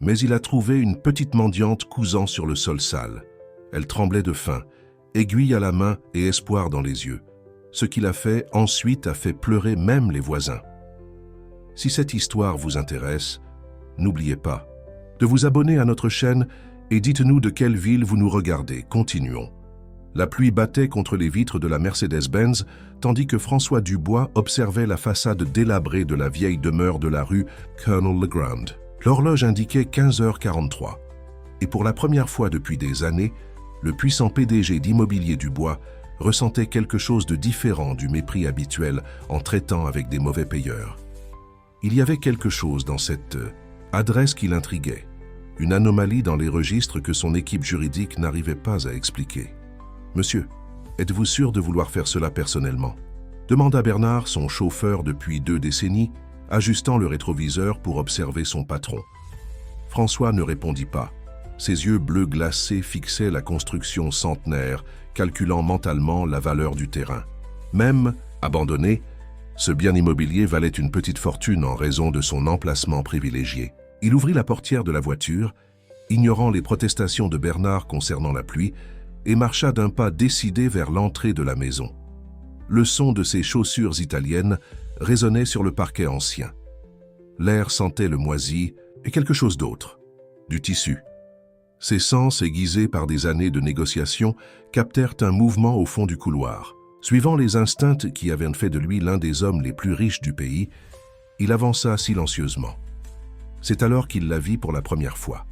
mais il a trouvé une petite mendiante cousant sur le sol sale. Elle tremblait de faim, aiguille à la main et espoir dans les yeux. Ce qu'il a fait ensuite a fait pleurer même les voisins. Si cette histoire vous intéresse, n'oubliez pas de vous abonner à notre chaîne et dites-nous de quelle ville vous nous regardez. Continuons. La pluie battait contre les vitres de la Mercedes-Benz, tandis que François Dubois observait la façade délabrée de la vieille demeure de la rue Colonel Legrand. L'horloge indiquait 15h43. Et pour la première fois depuis des années, le puissant PDG d'Immobilier Dubois ressentait quelque chose de différent du mépris habituel en traitant avec des mauvais payeurs. Il y avait quelque chose dans cette adresse qui l'intriguait, une anomalie dans les registres que son équipe juridique n'arrivait pas à expliquer. « Monsieur, êtes-vous sûr de vouloir faire cela personnellement ?» demanda Bernard, son chauffeur depuis 2 décennies, ajustant le rétroviseur pour observer son patron. François ne répondit pas. Ses yeux bleus glacés fixaient la construction centenaire, calculant mentalement la valeur du terrain. Même abandonné, ce bien immobilier valait une petite fortune en raison de son emplacement privilégié. Il ouvrit la portière de la voiture, ignorant les protestations de Bernard concernant la pluie, et marcha d'un pas décidé vers l'entrée de la maison. Le son de ses chaussures italiennes résonnait sur le parquet ancien. L'air sentait le moisi et quelque chose d'autre, du tissu. Ses sens, aiguisés par des années de négociations, captèrent un mouvement au fond du couloir. Suivant les instincts qui avaient fait de lui l'un des hommes les plus riches du pays, il avança silencieusement. C'est alors qu'il la vit pour la première fois.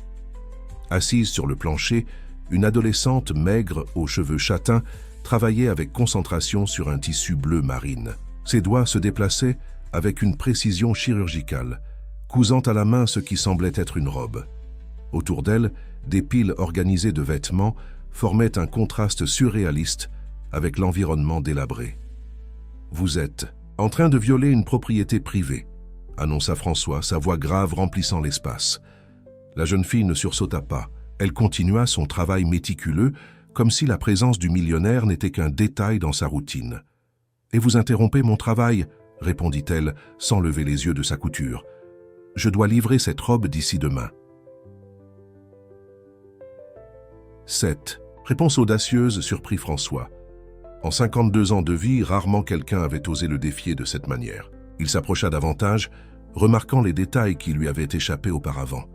Assise sur le plancher, une adolescente maigre aux cheveux châtains travaillait avec concentration sur un tissu bleu marine. Ses doigts se déplaçaient avec une précision chirurgicale, cousant à la main ce qui semblait être une robe. Autour d'elle, des piles organisées de vêtements formaient un contraste surréaliste avec l'environnement délabré. « Vous êtes en train de violer une propriété privée », annonça François, sa voix grave remplissant l'espace. La jeune fille ne sursauta pas. Elle continua son travail méticuleux, comme si la présence du millionnaire n'était qu'un détail dans sa routine. « Et vous interrompez mon travail ?» répondit-elle, sans lever les yeux de sa couture. « Je dois livrer cette robe d'ici demain. » 7. Réponse audacieuse surprit François. En 52 ans de vie, rarement quelqu'un avait osé le défier de cette manière. Il s'approcha davantage, remarquant les détails qui lui avaient échappé auparavant.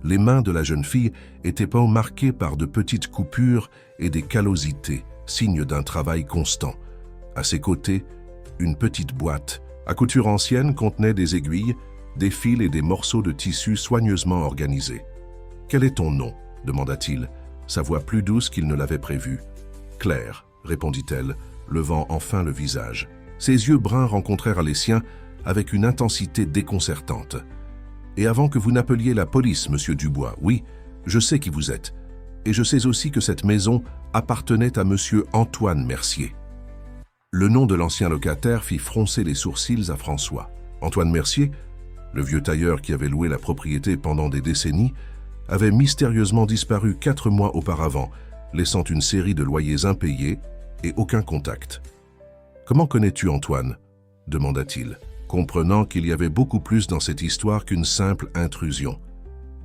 Les mains de la jeune fille étaient marquées par de petites coupures et des callosités, signe d'un travail constant. À ses côtés, une petite boîte, à couture ancienne, contenait des aiguilles, des fils et des morceaux de tissu soigneusement organisés. « Quel est ton nom ?» demanda-t-il, sa voix plus douce qu'il ne l'avait prévu. « Claire », répondit-elle, levant enfin le visage. Ses yeux bruns rencontrèrent les siens avec une intensité déconcertante. « Et avant que vous n'appeliez la police, monsieur Dubois, oui, je sais qui vous êtes. Et je sais aussi que cette maison appartenait à monsieur Antoine Mercier. » Le nom de l'ancien locataire fit froncer les sourcils à François. Antoine Mercier, le vieux tailleur qui avait loué la propriété pendant des décennies, avait mystérieusement disparu 4 mois auparavant, laissant une série de loyers impayés et aucun contact. « Comment connais-tu Antoine ?» demanda-t-il, comprenant qu'il y avait beaucoup plus dans cette histoire qu'une simple intrusion.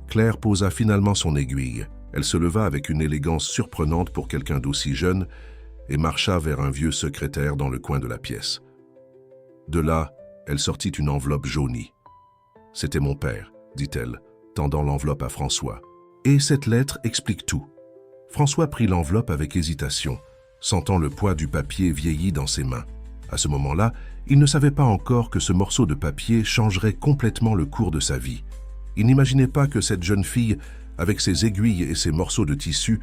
Claire posa finalement son aiguille. Elle se leva avec une élégance surprenante pour quelqu'un d'aussi jeune et marcha vers un vieux secrétaire dans le coin de la pièce. De là, elle sortit une enveloppe jaunie. « C'était mon père », dit-elle, tendant l'enveloppe à François. « Et cette lettre explique tout. » François prit l'enveloppe avec hésitation, sentant le poids du papier vieilli dans ses mains. À ce moment-là, il ne savait pas encore que ce morceau de papier changerait complètement le cours de sa vie. Il n'imaginait pas que cette jeune fille, avec ses aiguilles et ses morceaux de tissu,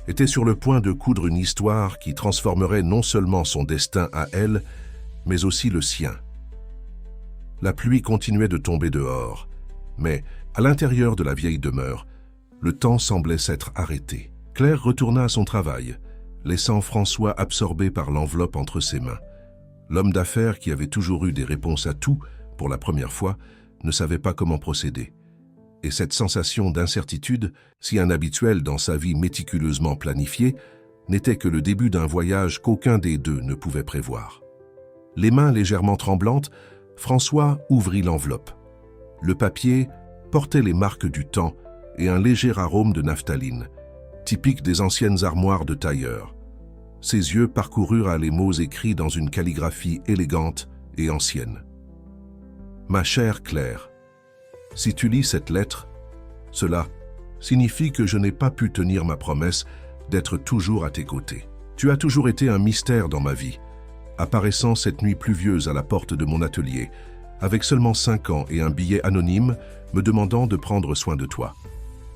était sur le point de coudre une histoire qui transformerait non seulement son destin à elle, mais aussi le sien. La pluie continuait de tomber dehors, mais à l'intérieur de la vieille demeure, le temps semblait s'être arrêté. Claire retourna à son travail, laissant François absorbé par l'enveloppe entre ses mains. L'homme d'affaires qui avait toujours eu des réponses à tout, pour la première fois, ne savait pas comment procéder. Et cette sensation d'incertitude, si inhabituelle dans sa vie méticuleusement planifiée, n'était que le début d'un voyage qu'aucun des deux ne pouvait prévoir. Les mains légèrement tremblantes, François ouvrit l'enveloppe. Le papier portait les marques du temps et un léger arôme de naphtaline, typique des anciennes armoires de tailleur. Ses yeux parcoururent les mots écrits dans une calligraphie élégante et ancienne. « Ma chère Claire, si tu lis cette lettre, cela signifie que je n'ai pas pu tenir ma promesse d'être toujours à tes côtés. Tu as toujours été un mystère dans ma vie, apparaissant cette nuit pluvieuse à la porte de mon atelier, avec seulement 5 ans et un billet anonyme me demandant de prendre soin de toi.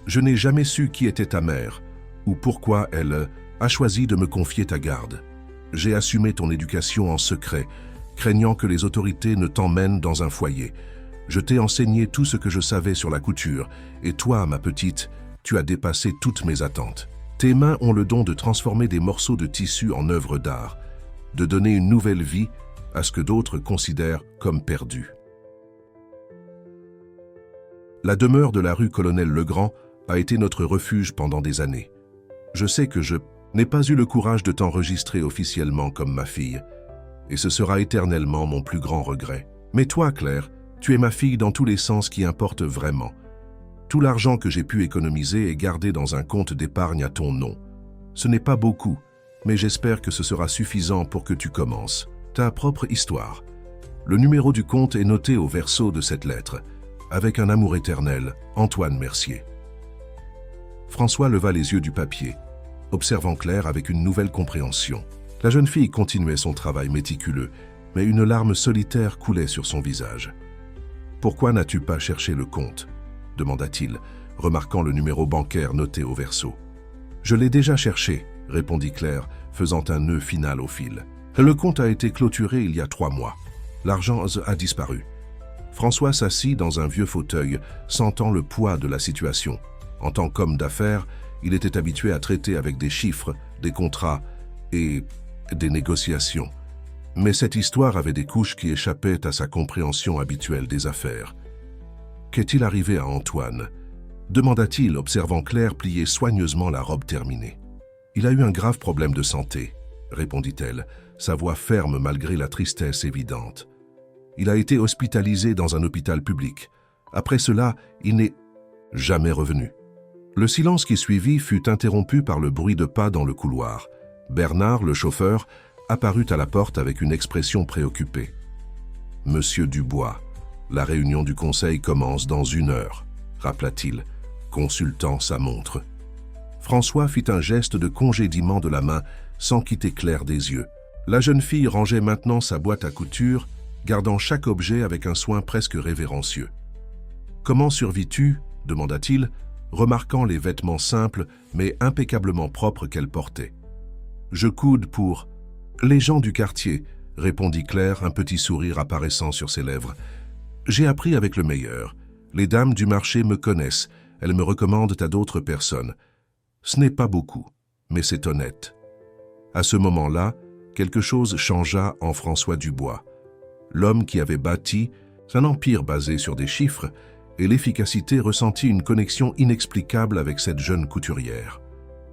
Je n'ai jamais su qui était ta mère, ou pourquoi elle a choisi de me confier ta garde. J'ai assumé ton éducation en secret, craignant que les autorités ne t'emmènent dans un foyer. Je t'ai enseigné tout ce que je savais sur la couture, et toi, ma petite, tu as dépassé toutes mes attentes. Tes mains ont le don de transformer des morceaux de tissu en œuvres d'art, de donner une nouvelle vie à ce que d'autres considèrent comme perdu. La demeure de la rue Colonel Legrand a été notre refuge pendant des années. Je sais que je n'ai pas eu le courage de t'enregistrer officiellement comme ma fille, et ce sera éternellement mon plus grand regret. Mais toi, Claire, tu es ma fille dans tous les sens qui importent vraiment. Tout l'argent que j'ai pu économiser est gardé dans un compte d'épargne à ton nom. Ce n'est pas beaucoup, mais j'espère que ce sera suffisant pour que tu commences ta propre histoire. Le numéro du compte est noté au verso de cette lettre. Avec un amour éternel, Antoine Mercier. François leva les yeux du papier, observant Claire avec une nouvelle compréhension. La jeune fille continuait son travail méticuleux, mais une larme solitaire coulait sur son visage. « Pourquoi n'as-tu pas cherché le compte ?» demanda-t-il, remarquant le numéro bancaire noté au verso. « Je l'ai déjà cherché », répondit Claire, faisant un nœud final au fil. « Le compte a été clôturé il y a 3 mois. L'argent a disparu. » François s'assit dans un vieux fauteuil, sentant le poids de la situation. En tant qu'homme d'affaires, il était habitué à traiter avec des chiffres, des contrats et des négociations. Mais cette histoire avait des couches qui échappaient à sa compréhension habituelle des affaires. « Qu'est-il arrivé à Antoine ?» demanda-t-il, observant Claire plier soigneusement la robe terminée. « Il a eu un grave problème de santé », répondit-elle, sa voix ferme malgré la tristesse évidente. Il a été hospitalisé dans un hôpital public. Après cela, il n'est jamais revenu. Le silence qui suivit fut interrompu par le bruit de pas dans le couloir. Bernard, le chauffeur, apparut à la porte avec une expression préoccupée. « Monsieur Dubois, la réunion du conseil commence dans 1 heure, » rappela-t-il, consultant sa montre. François fit un geste de congédiement de la main sans quitter Claire des yeux. La jeune fille rangeait maintenant sa boîte à couture, gardant chaque objet avec un soin presque révérencieux. « Comment survis-tu » demanda-t-il, remarquant les vêtements simples mais impeccablement propres qu'elle portait. « Je coude pour les gens du quartier », répondit Claire, un petit sourire apparaissant sur ses lèvres. « J'ai appris avec le meilleur. Les dames du marché me connaissent, elles me recommandent à d'autres personnes. Ce n'est pas beaucoup, mais c'est honnête. » À ce moment-là, quelque chose changea en François Dubois. L'homme qui avait bâti un empire basé sur des chiffres et l'efficacité ressentit une connexion inexplicable avec cette jeune couturière.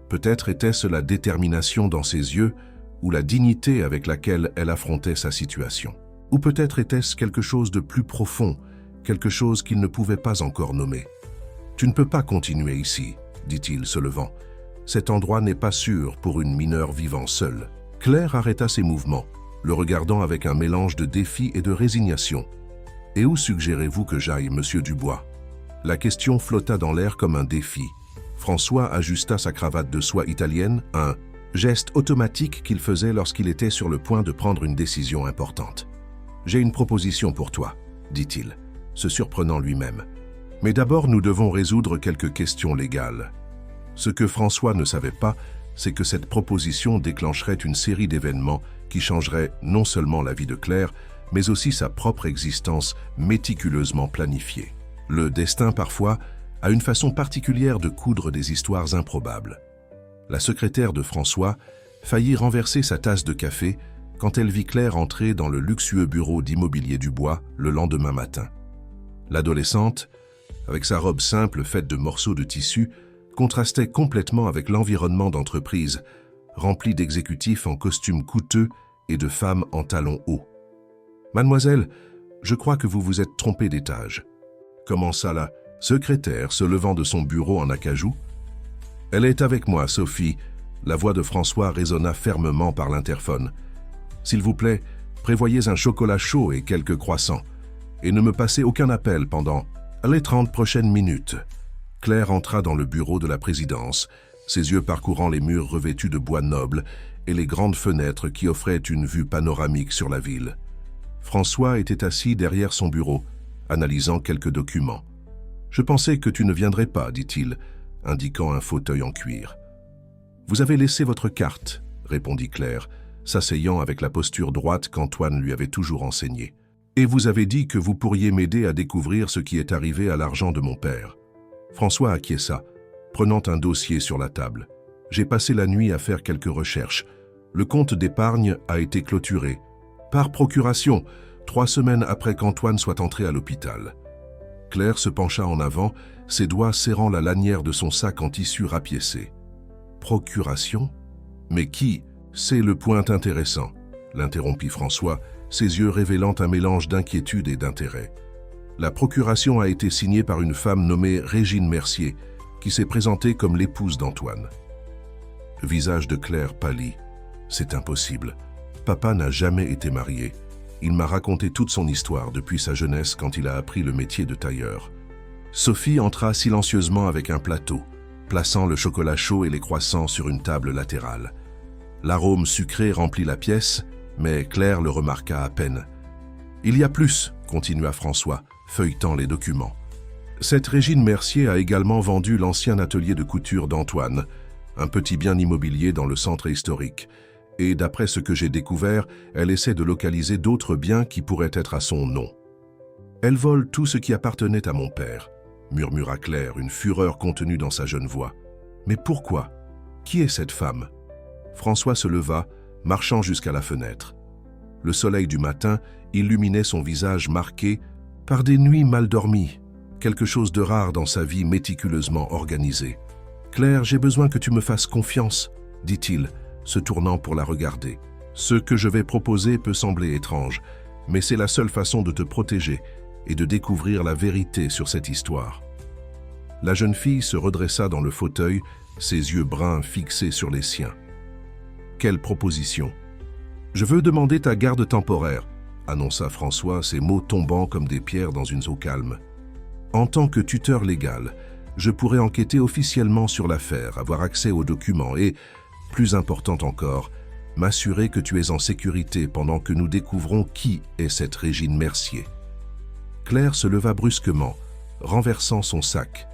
Peut-être était-ce la détermination dans ses yeux ou la dignité avec laquelle elle affrontait sa situation. Ou peut-être était-ce quelque chose de plus profond, quelque chose qu'il ne pouvait pas encore nommer. « Tu ne peux pas continuer ici, » dit-il se levant. « Cet endroit n'est pas sûr pour une mineure vivant seule. » Claire arrêta ses mouvements, le regardant avec un mélange de défi et de résignation. « Et où suggérez-vous que j'aille, monsieur Dubois ?» La question flotta dans l'air comme un défi. François ajusta sa cravate de soie italienne, un geste automatique qu'il faisait lorsqu'il était sur le point de prendre une décision importante. « J'ai une proposition pour toi, » dit-il, se surprenant lui-même. « Mais d'abord, nous devons résoudre quelques questions légales. » Ce que François ne savait pas, c'est que cette proposition déclencherait une série d'événements qui changeraient non seulement la vie de Claire, mais aussi sa propre existence méticuleusement planifiée. Le destin, parfois, a une façon particulière de coudre des histoires improbables. La secrétaire de François faillit renverser sa tasse de café quand elle vit Claire entrer dans le luxueux bureau d'immobilier Dubois le lendemain matin. L'adolescente, avec sa robe simple faite de morceaux de tissu, contrastait complètement avec l'environnement d'entreprise, rempli d'exécutifs en costumes coûteux et de femmes en talons hauts. « Mademoiselle, je crois que vous vous êtes trompée d'étage. »« Comment ça là ?» Secrétaire se levant de son bureau en acajou. « Elle est avec moi, Sophie. » La voix de François résonna fermement par l'interphone. « S'il vous plaît, prévoyez un chocolat chaud et quelques croissants. Et ne me passez aucun appel pendant les 30 prochaines minutes. » Claire entra dans le bureau de la présidence, ses yeux parcourant les murs revêtus de bois noble et les grandes fenêtres qui offraient une vue panoramique sur la ville. François était assis derrière son bureau, analysant quelques documents. « Je pensais que tu ne viendrais pas, dit-il, indiquant un fauteuil en cuir. « Vous avez laissé votre carte, répondit Claire, s'asseyant avec la posture droite qu'Antoine lui avait toujours enseignée. Et vous avez dit que vous pourriez m'aider à découvrir ce qui est arrivé à l'argent de mon père. François acquiesça, prenant un dossier sur la table. J'ai passé la nuit à faire quelques recherches. Le compte d'épargne a été clôturé. Par procuration, 3 semaines après qu'Antoine soit entré à l'hôpital. Claire se pencha en avant, ses doigts serrant la lanière de son sac en tissu rapiécé. Procuration? Mais qui? C'est le point intéressant, l'interrompit François, ses yeux révélant un mélange d'inquiétude et d'intérêt. La procuration a été signée par une femme nommée Régine Mercier, qui s'est présentée comme l'épouse d'Antoine. Le visage de Claire pâlit. C'est impossible. Papa n'a jamais été marié. Il m'a raconté toute son histoire depuis sa jeunesse quand il a appris le métier de tailleur. Sophie entra silencieusement avec un plateau, plaçant le chocolat chaud et les croissants sur une table latérale. L'arôme sucré remplit la pièce, mais Claire le remarqua à peine. « Il y a plus », continua François, feuilletant les documents. « Cette Régine Mercier a également vendu l'ancien atelier de couture d'Antoine, un petit bien immobilier dans le centre historique. Et d'après ce que j'ai découvert, elle essaie de localiser d'autres biens qui pourraient être à son nom. Elle vole tout ce qui appartenait à mon père, » murmura Claire, une fureur contenue dans sa jeune voix. « Mais pourquoi? Qui est cette femme ?» François se leva, marchant jusqu'à la fenêtre. Le soleil du matin illuminait son visage marqué par des nuits mal dormies, quelque chose de rare dans sa vie méticuleusement organisée. « Claire, j'ai besoin que tu me fasses confiance, » dit-il, se tournant pour la regarder. « Ce que je vais proposer peut sembler étrange, mais c'est la seule façon de te protéger et de découvrir la vérité sur cette histoire. » La jeune fille se redressa dans le fauteuil, ses yeux bruns fixés sur les siens. « Quelle proposition ?»« Je veux demander ta garde temporaire, » annonça François, ses mots tombant comme des pierres dans une eau calme. « En tant que tuteur légal, je pourrais enquêter officiellement sur l'affaire, avoir accès aux documents et, plus important encore, m'assurer que tu es en sécurité pendant que nous découvrons qui est cette Régine Mercier. » Claire se leva brusquement, renversant son sac.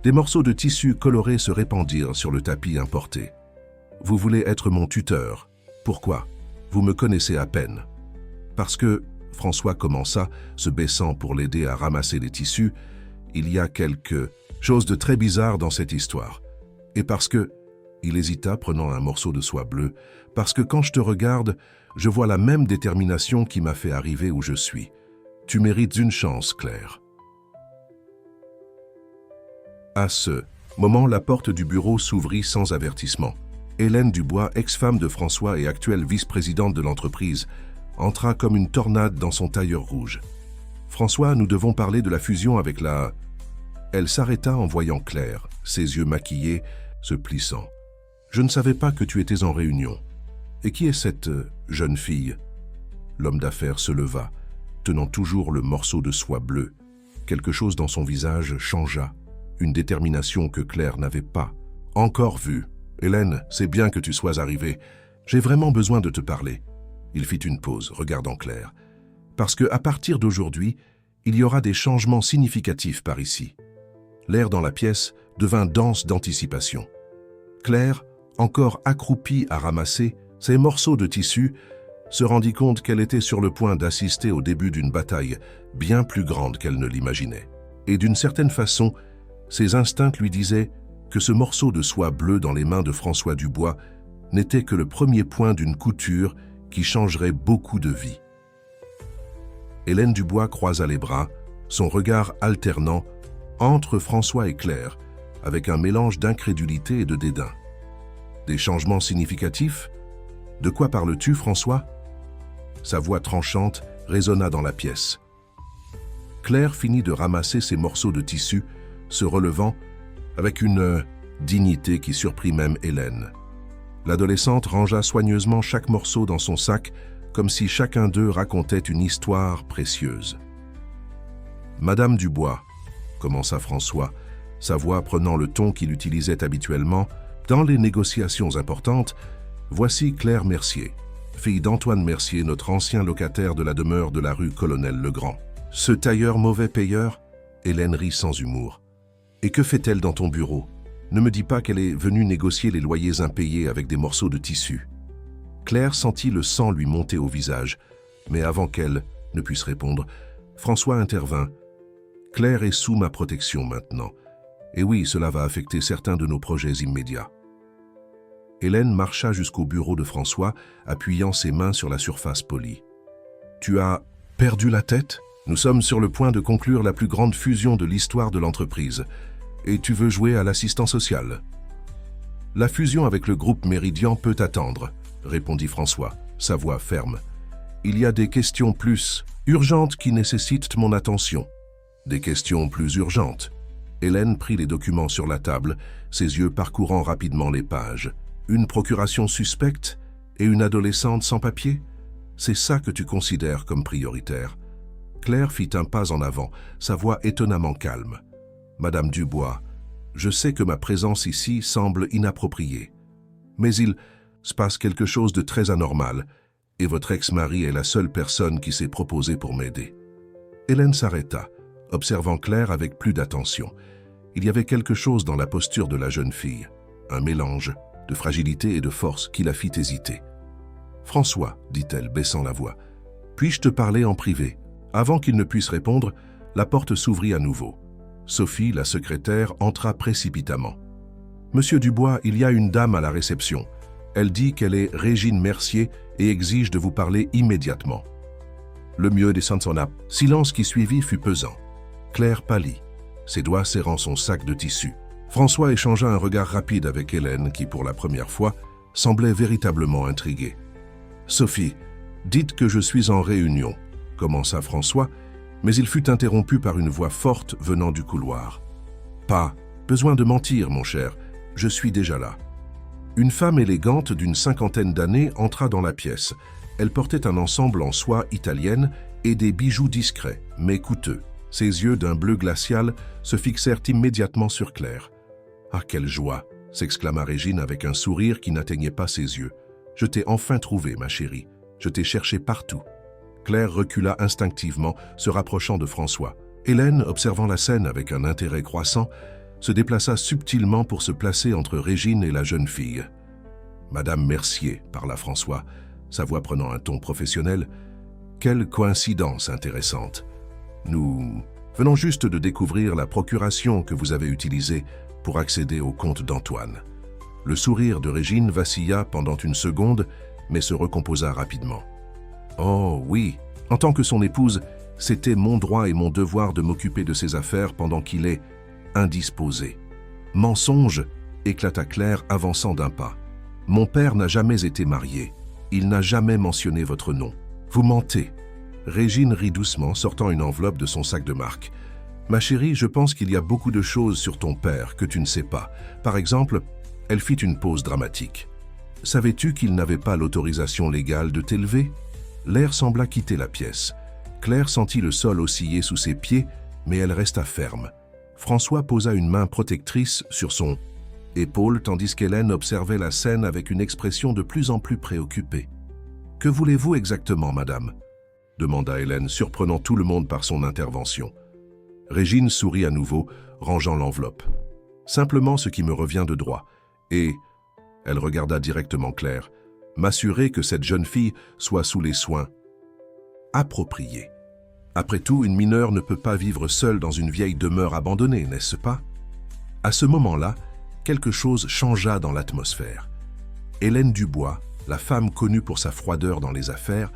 Des morceaux de tissu coloré se répandirent sur le tapis importé. « Vous voulez être mon tuteur. Pourquoi? Vous me connaissez à peine. » « Parce que, » François commença, se baissant pour l'aider à ramasser les tissus, « il y a quelque chose de très bizarre dans cette histoire. Et parce que, » il hésita prenant un morceau de soie bleue, « parce que quand je te regarde, je vois la même détermination qui m'a fait arriver où je suis. Tu mérites une chance, Claire. » À ce moment, la porte du bureau s'ouvrit sans avertissement. Hélène Dubois, ex-femme de François et actuelle vice-présidente de l'entreprise, entra comme une tornade dans son tailleur rouge. « François, nous devons parler de la fusion avec la... » Elle s'arrêta en voyant Claire, ses yeux maquillés, se plissant. « Je ne savais pas que tu étais en réunion. Et qui est cette jeune fille ?» L'homme d'affaires se leva, tenant toujours le morceau de soie bleue. Quelque chose dans son visage changea, une détermination que Claire n'avait pas encore vue. « Hélène, c'est bien que tu sois arrivée. J'ai vraiment besoin de te parler. » Il fit une pause, regardant Claire. « Parce qu'à partir d'aujourd'hui, il y aura des changements significatifs par ici. » L'air dans la pièce devint dense d'anticipation. Claire, encore accroupie à ramasser ces morceaux de tissu, se rendit compte qu'elle était sur le point d'assister au début d'une bataille bien plus grande qu'elle ne l'imaginait. Et d'une certaine façon, ses instincts lui disaient que ce morceau de soie bleue dans les mains de François Dubois n'était que le premier point d'une couture qui changerait beaucoup de vies. Hélène Dubois croisa les bras, son regard alternant entre François et Claire, avec un mélange d'incrédulité et de dédain. « Des changements significatifs? De quoi parles-tu, François ?» Sa voix tranchante résonna dans la pièce. Claire finit de ramasser ses morceaux de tissu, se relevant avec une dignité qui surprit même Hélène. L'adolescente rangea soigneusement chaque morceau dans son sac, comme si chacun d'eux racontait une histoire précieuse. « Madame Dubois », commença François, sa voix prenant le ton qu'il utilisait habituellement dans les négociations importantes, « voici Claire Mercier, fille d'Antoine Mercier, notre ancien locataire de la demeure de la rue Colonel-Legrand. Ce tailleur mauvais payeur ?» Hélène rit sans humour. « Et que fait-elle dans ton bureau ? Ne me dis pas qu'elle est venue négocier les loyers impayés avec des morceaux de tissu. » Claire sentit le sang lui monter au visage, mais avant qu'elle ne puisse répondre, François intervint. « Claire est sous ma protection maintenant. Et oui, cela va affecter certains de nos projets immédiats. » Hélène marcha jusqu'au bureau de François, appuyant ses mains sur la surface polie. « Tu as perdu la tête ? Nous sommes sur le point de conclure la plus grande fusion de l'histoire de l'entreprise. Et tu veux jouer à l'assistant social ? » « La fusion avec le groupe Méridian peut attendre, » répondit François, sa voix ferme. « Il y a des questions plus urgentes qui nécessitent mon attention. » « Des questions plus urgentes. » Hélène prit les documents sur la table, ses yeux parcourant rapidement les pages. « Une procuration suspecte et une adolescente sans papier ? C'est ça que tu considères comme prioritaire. » Claire fit un pas en avant, sa voix étonnamment calme. « Madame Dubois, je sais que ma présence ici semble inappropriée. Mais il se passe quelque chose de très anormal, et votre ex-mari est la seule personne qui s'est proposée pour m'aider. » Hélène s'arrêta, observant Claire avec plus d'attention. Il y avait quelque chose dans la posture de la jeune fille, un mélange de fragilité et de force qui la fit hésiter. « François, dit-elle, baissant la voix, puis-je te parler en privé ?» Avant qu'il ne puisse répondre, la porte s'ouvrit à nouveau. Sophie, la secrétaire, entra précipitamment. « Monsieur Dubois, il y a une dame à la réception. Elle dit qu'elle est Régine Mercier et exige de vous parler immédiatement. » Le mieux descend son âme. Silence qui suivit fut pesant. Claire pâlit, ses doigts serrant son sac de tissu. François échangea un regard rapide avec Hélène qui, pour la première fois, semblait véritablement intriguée. « Sophie, dites que je suis en réunion, » commença François, mais il fut interrompu par une voix forte venant du couloir. « Pas besoin de mentir, mon cher, je suis déjà là. » Une femme élégante d'une cinquantaine d'années entra dans la pièce. Elle portait un ensemble en soie italienne et des bijoux discrets, mais coûteux. Ses yeux d'un bleu glacial se fixèrent immédiatement sur Claire. « Ah, quelle joie !» s'exclama Régine avec un sourire qui n'atteignait pas ses yeux. « Je t'ai enfin trouvée, ma chérie. Je t'ai cherché partout. » Claire recula instinctivement, se rapprochant de François. Hélène, observant la scène avec un intérêt croissant, se déplaça subtilement pour se placer entre Régine et la jeune fille. « Madame Mercier, » parla François, sa voix prenant un ton professionnel, « quelle coïncidence intéressante. Nous venons juste de découvrir la procuration que vous avez utilisée pour accéder au compte d'Antoine. » Le sourire de Régine vacilla pendant une seconde, mais se recomposa rapidement. « Oh oui, en tant que son épouse, c'était mon droit et mon devoir de m'occuper de ses affaires pendant qu'il est indisposé. »« Mensonge !» éclata Claire, avançant d'un pas. « Mon père n'a jamais été marié. Il n'a jamais mentionné votre nom. Vous mentez. » Régine rit doucement, sortant une enveloppe de son sac de marque. « Ma chérie, je pense qu'il y a beaucoup de choses sur ton père que tu ne sais pas. Par exemple, elle fit une pause dramatique. Savais-tu qu'il n'avait pas l'autorisation légale de t'élever ?» L'air sembla quitter la pièce. Claire sentit le sol osciller sous ses pieds, mais elle resta ferme. François posa une main protectrice sur son épaule, tandis qu'Hélène observait la scène avec une expression de plus en plus préoccupée. « Que voulez-vous exactement, madame ?» demanda Hélène, surprenant tout le monde par son intervention. Régine sourit à nouveau, rangeant l'enveloppe. « Simplement ce qui me revient de droit. Et, elle regarda directement Claire, m'assurer que cette jeune fille soit sous les soins appropriés. Après tout, une mineure ne peut pas vivre seule dans une vieille demeure abandonnée, n'est-ce pas ?» À ce moment-là, quelque chose changea dans l'atmosphère. Hélène Dubois, la femme connue pour sa froideur dans les affaires,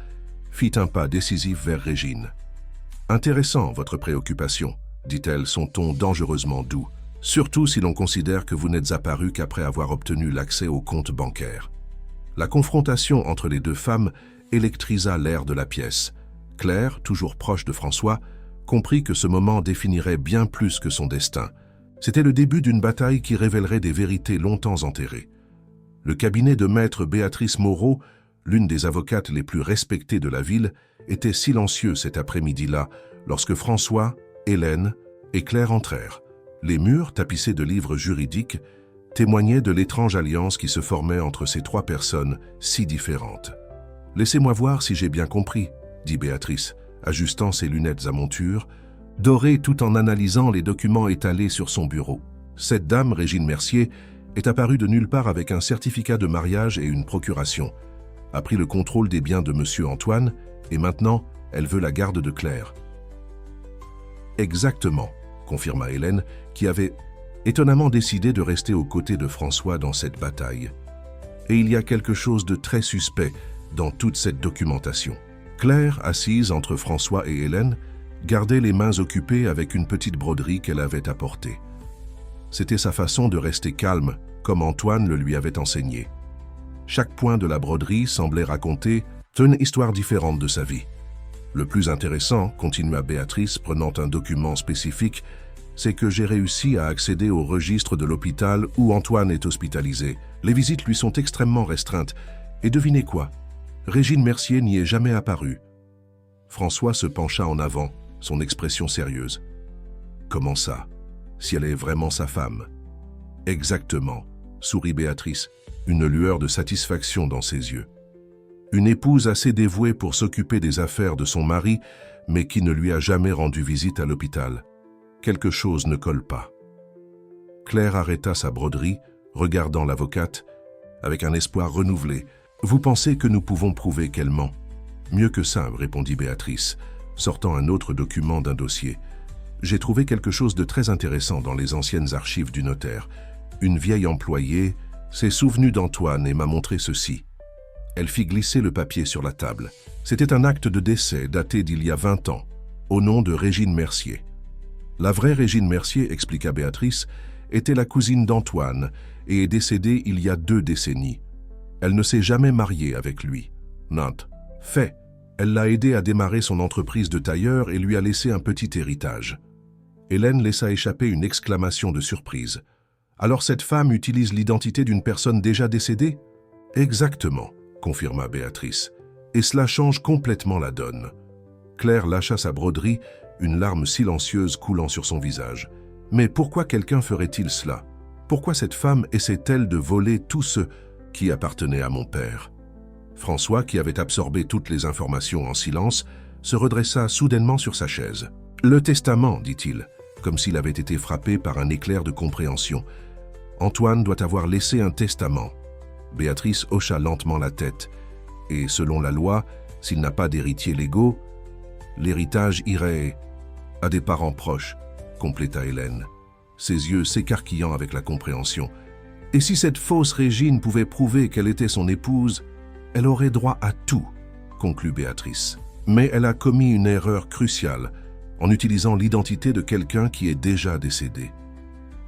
fit un pas décisif vers Régine. « Intéressant, votre préoccupation, » dit-elle, son ton dangereusement doux, « surtout si l'on considère que vous n'êtes apparu qu'après avoir obtenu l'accès au compte bancaire. » La confrontation entre les deux femmes électrisa l'air de la pièce. Claire, toujours proche de François, comprit que ce moment définirait bien plus que son destin. C'était le début d'une bataille qui révélerait des vérités longtemps enterrées. Le cabinet de maître Béatrice Moreau, l'une des avocates les plus respectées de la ville, était silencieux cet après-midi-là lorsque François, Hélène et Claire entrèrent. Les murs, tapissés de livres juridiques, témoignaient de l'étrange alliance qui se formait entre ces trois personnes si différentes. « Laissez-moi voir si j'ai bien compris », dit Béatrice, ajustant ses lunettes à monture, dorée tout en analysant les documents étalés sur son bureau. Cette dame, Régine Mercier, est apparue de nulle part avec un certificat de mariage et une procuration, a pris le contrôle des biens de Monsieur Antoine, et maintenant, elle veut la garde de Claire. « Exactement », confirma Hélène, qui avait étonnamment décidé de rester aux côtés de François dans cette bataille. Et il y a quelque chose de très suspect dans toute cette documentation. Claire, assise entre François et Hélène, gardait les mains occupées avec une petite broderie qu'elle avait apportée. C'était sa façon de rester calme, comme Antoine le lui avait enseigné. Chaque point de la broderie semblait raconter une histoire différente de sa vie. Le plus intéressant, continua Béatrice, prenant un document spécifique, c'est que j'ai réussi à accéder au registre de l'hôpital où Antoine est hospitalisé. Les visites lui sont extrêmement restreintes. Et devinez quoi? Régine Mercier n'y est jamais apparue. François se pencha en avant, son expression sérieuse. Comment ça? Si elle est vraiment sa femme? Exactement, sourit Béatrice, une lueur de satisfaction dans ses yeux. Une épouse assez dévouée pour s'occuper des affaires de son mari, mais qui ne lui a jamais rendu visite à l'hôpital. Quelque chose ne colle pas. Claire arrêta sa broderie, regardant l'avocate, avec un espoir renouvelé. « Vous pensez que nous pouvons prouver qu'elle ment ?»« Mieux que ça, répondit Béatrice, sortant un autre document d'un dossier. « J'ai trouvé quelque chose de très intéressant dans les anciennes archives du notaire. Une vieille employée s'est souvenue d'Antoine et m'a montré ceci. » Elle fit glisser le papier sur la table. C'était un acte de décès daté d'il y a 20 ans, au nom de Régine Mercier. La vraie Régine Mercier, expliqua Béatrice, était la cousine d'Antoine et est décédée il y a 2 décennies. Elle ne s'est jamais mariée avec lui. Note. Fait. Elle l'a aidé à démarrer son entreprise de tailleur et lui a laissé un petit héritage. Hélène laissa échapper une exclamation de surprise. Alors cette femme utilise l'identité d'une personne déjà décédée? Exactement, confirma Béatrice. Et cela change complètement la donne. Claire lâcha sa broderie, une larme silencieuse coulant sur son visage. Mais pourquoi quelqu'un ferait-il cela? Pourquoi cette femme essaie-t-elle de voler tout ce qui appartenait à mon père? François, qui avait absorbé toutes les informations en silence, se redressa soudainement sur sa chaise. « Le testament, dit-il, comme s'il avait été frappé par un éclair de compréhension. Antoine doit avoir laissé un testament. » Béatrice hocha lentement la tête. « Et selon la loi, s'il n'a pas d'héritiers légaux, l'héritage irait à des parents proches, » compléta Hélène, ses yeux s'écarquillant avec la compréhension. « Et si cette fausse Régine pouvait prouver qu'elle était son épouse, elle aurait droit à tout, » conclut Béatrice. Mais elle a commis une erreur cruciale en utilisant l'identité de quelqu'un qui est déjà décédé.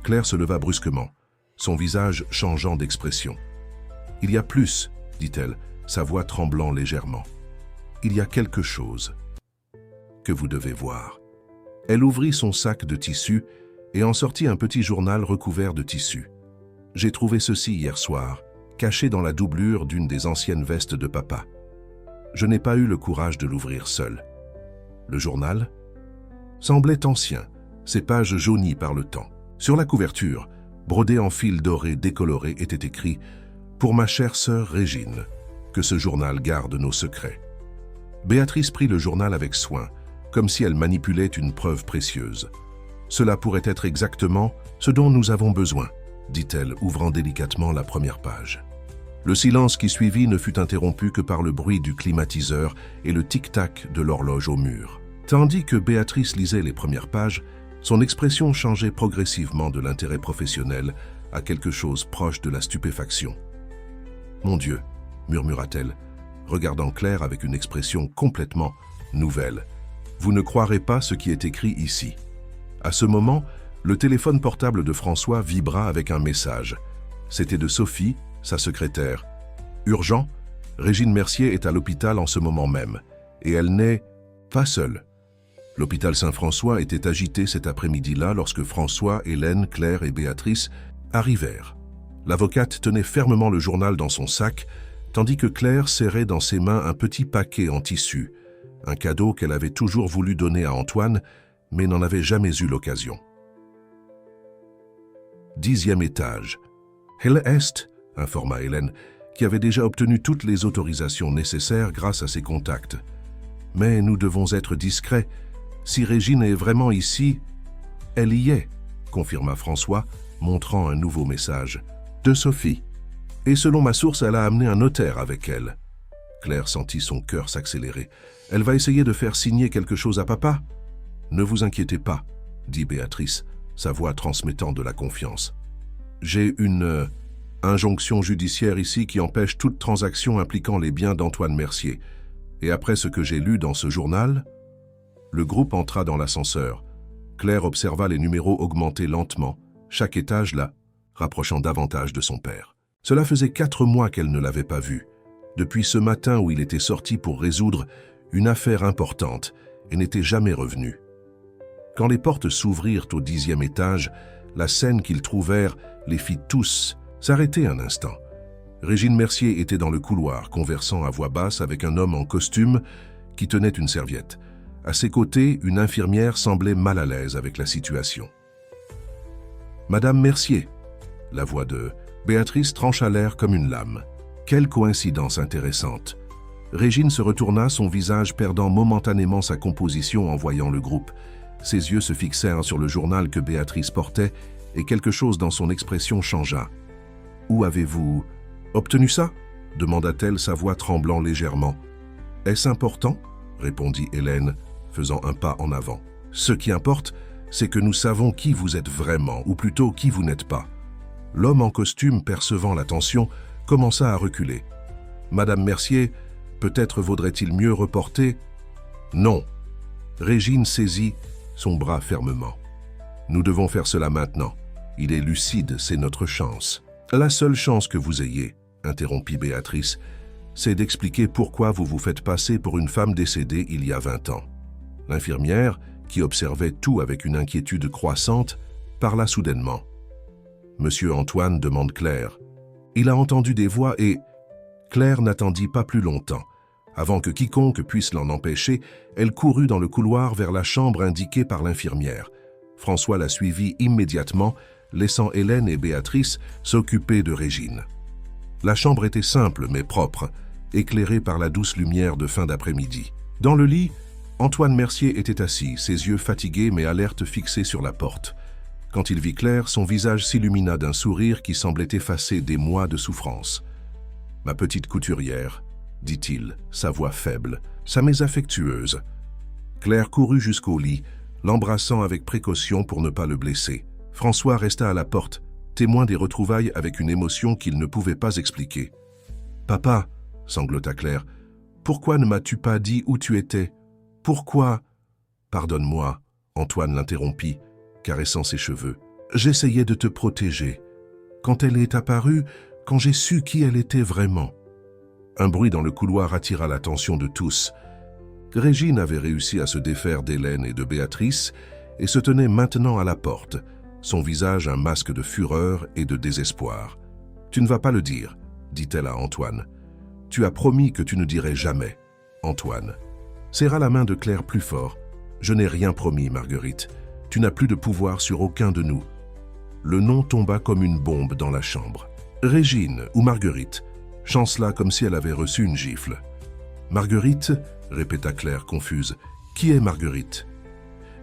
Claire se leva brusquement, son visage changeant d'expression. « Il y a plus, » dit-elle, sa voix tremblant légèrement. « Il y a quelque chose que vous devez voir. » Elle ouvrit son sac de tissu et en sortit un petit journal recouvert de tissu. « J'ai trouvé ceci hier soir, caché dans la doublure d'une des anciennes vestes de papa. Je n'ai pas eu le courage de l'ouvrir seul. » Le journal semblait ancien, ses pages jaunies par le temps. Sur la couverture, brodé en fil doré décoloré, était écrit « Pour ma chère sœur Régine, que ce journal garde nos secrets. » Béatrice prit le journal avec soin, comme si elle manipulait une preuve précieuse. « Cela pourrait être exactement ce dont nous avons besoin, » dit-elle, ouvrant délicatement la première page. Le silence qui suivit ne fut interrompu que par le bruit du climatiseur et le tic-tac de l'horloge au mur. Tandis que Béatrice lisait les premières pages, son expression changeait progressivement de l'intérêt professionnel à quelque chose proche de la stupéfaction. « Mon Dieu !» murmura-t-elle, regardant Claire avec une expression complètement nouvelle. « Vous ne croirez pas ce qui est écrit ici. » À ce moment, le téléphone portable de François vibra avec un message. C'était de Sophie, sa secrétaire. « Urgent, Régine Mercier est à l'hôpital en ce moment même, et elle n'est pas seule. L'hôpital Saint-François était agité cet après-midi-là lorsque François, Hélène, Claire et Béatrice arrivèrent. L'avocate tenait fermement le journal dans son sac, tandis que Claire serrait dans ses mains un petit paquet en tissu, un cadeau qu'elle avait toujours voulu donner à Antoine, mais n'en avait jamais eu l'occasion. 10e étage. Helle est, informa Hélène, qui avait déjà obtenu toutes les autorisations nécessaires grâce à ses contacts. Mais nous devons être discrets. Si Régine est vraiment ici, elle y est, confirma François, montrant un nouveau message. De Sophie. Et selon ma source, elle a amené un notaire avec elle. Claire sentit son cœur s'accélérer. Elle va essayer de faire signer quelque chose à papa? Ne vous inquiétez pas, dit Béatrice, sa voix transmettant de la confiance. J'ai une injonction judiciaire ici qui empêche toute transaction impliquant les biens d'Antoine Mercier. Et après ce que j'ai lu dans ce journal, le groupe entra dans l'ascenseur. Claire observa les numéros augmenter lentement, chaque étage là, rapprochant davantage de son père. Cela faisait 4 mois qu'elle ne l'avait pas vu, depuis ce matin où il était sorti pour résoudre une affaire importante et n'était jamais revenu. Quand les portes s'ouvrirent au 10e étage, la scène qu'ils trouvèrent les fit tous s'arrêter un instant. Régine Mercier était dans le couloir, conversant à voix basse avec un homme en costume qui tenait une serviette. À ses côtés, une infirmière semblait mal à l'aise avec la situation. « Madame Mercier !» La voix de Béatrice trancha l'air comme une lame. Quelle coïncidence intéressante. Régine se retourna, son visage perdant momentanément sa composition en voyant le groupe. Ses yeux se fixèrent sur le journal que Béatrice portait et quelque chose dans son expression changea. « Où avez-vous obtenu ça ?» demanda-t-elle, sa voix tremblant légèrement. « Est-ce important ?» répondit Hélène, faisant un pas en avant. « Ce qui importe, c'est que nous savons qui vous êtes vraiment, ou plutôt qui vous n'êtes pas. » L'homme en costume, percevant la tension, commença à reculer. « Madame Mercier, peut-être vaudrait-il mieux reporter ?»« Non. » Régine saisit son bras fermement. « Nous devons faire cela maintenant. Il est lucide, c'est notre chance. » « La seule chance que vous ayez, » interrompit Béatrice, « c'est d'expliquer pourquoi vous vous faites passer pour une femme décédée il y a 20 ans. » L'infirmière, qui observait tout avec une inquiétude croissante, parla soudainement. « Monsieur Antoine demande Claire. » Il a entendu des voix et... Claire n'attendit pas plus longtemps. Avant que quiconque puisse l'en empêcher, elle courut dans le couloir vers la chambre indiquée par l'infirmière. François la suivit immédiatement, laissant Hélène et Béatrice s'occuper de Régine. La chambre était simple mais propre, éclairée par la douce lumière de fin d'après-midi. Dans le lit, Antoine Mercier était assis, ses yeux fatigués mais alertes fixés sur la porte. Quand il vit Claire, son visage s'illumina d'un sourire qui semblait effacer des mois de souffrance. « Ma petite couturière », dit-il, sa voix faible, « sa mets affectueuse. » Claire courut jusqu'au lit, l'embrassant avec précaution pour ne pas le blesser. François resta à la porte, témoin des retrouvailles avec une émotion qu'il ne pouvait pas expliquer. « Papa !» sanglota Claire. « Pourquoi ne m'as-tu pas dit où tu étais? Pourquoi ?» « Pardonne-moi, » Antoine l'interrompit, caressant ses cheveux. « J'essayais de te protéger. Quand elle est apparue, quand j'ai su qui elle était vraiment. » Un bruit dans le couloir attira l'attention de tous. Régine avait réussi à se défaire d'Hélène et de Béatrice et se tenait maintenant à la porte, son visage un masque de fureur et de désespoir. « Tu ne vas pas le dire, » dit-elle à Antoine. « Tu as promis que tu ne dirais jamais. » Antoine serra la main de Claire plus fort. « Je n'ai rien promis, Marguerite. Tu n'as plus de pouvoir sur aucun de nous. » Le nom tomba comme une bombe dans la chambre. Régine ou Marguerite chancela comme si elle avait reçu une gifle. « Marguerite ?» répéta Claire confuse. « Qui est Marguerite ?»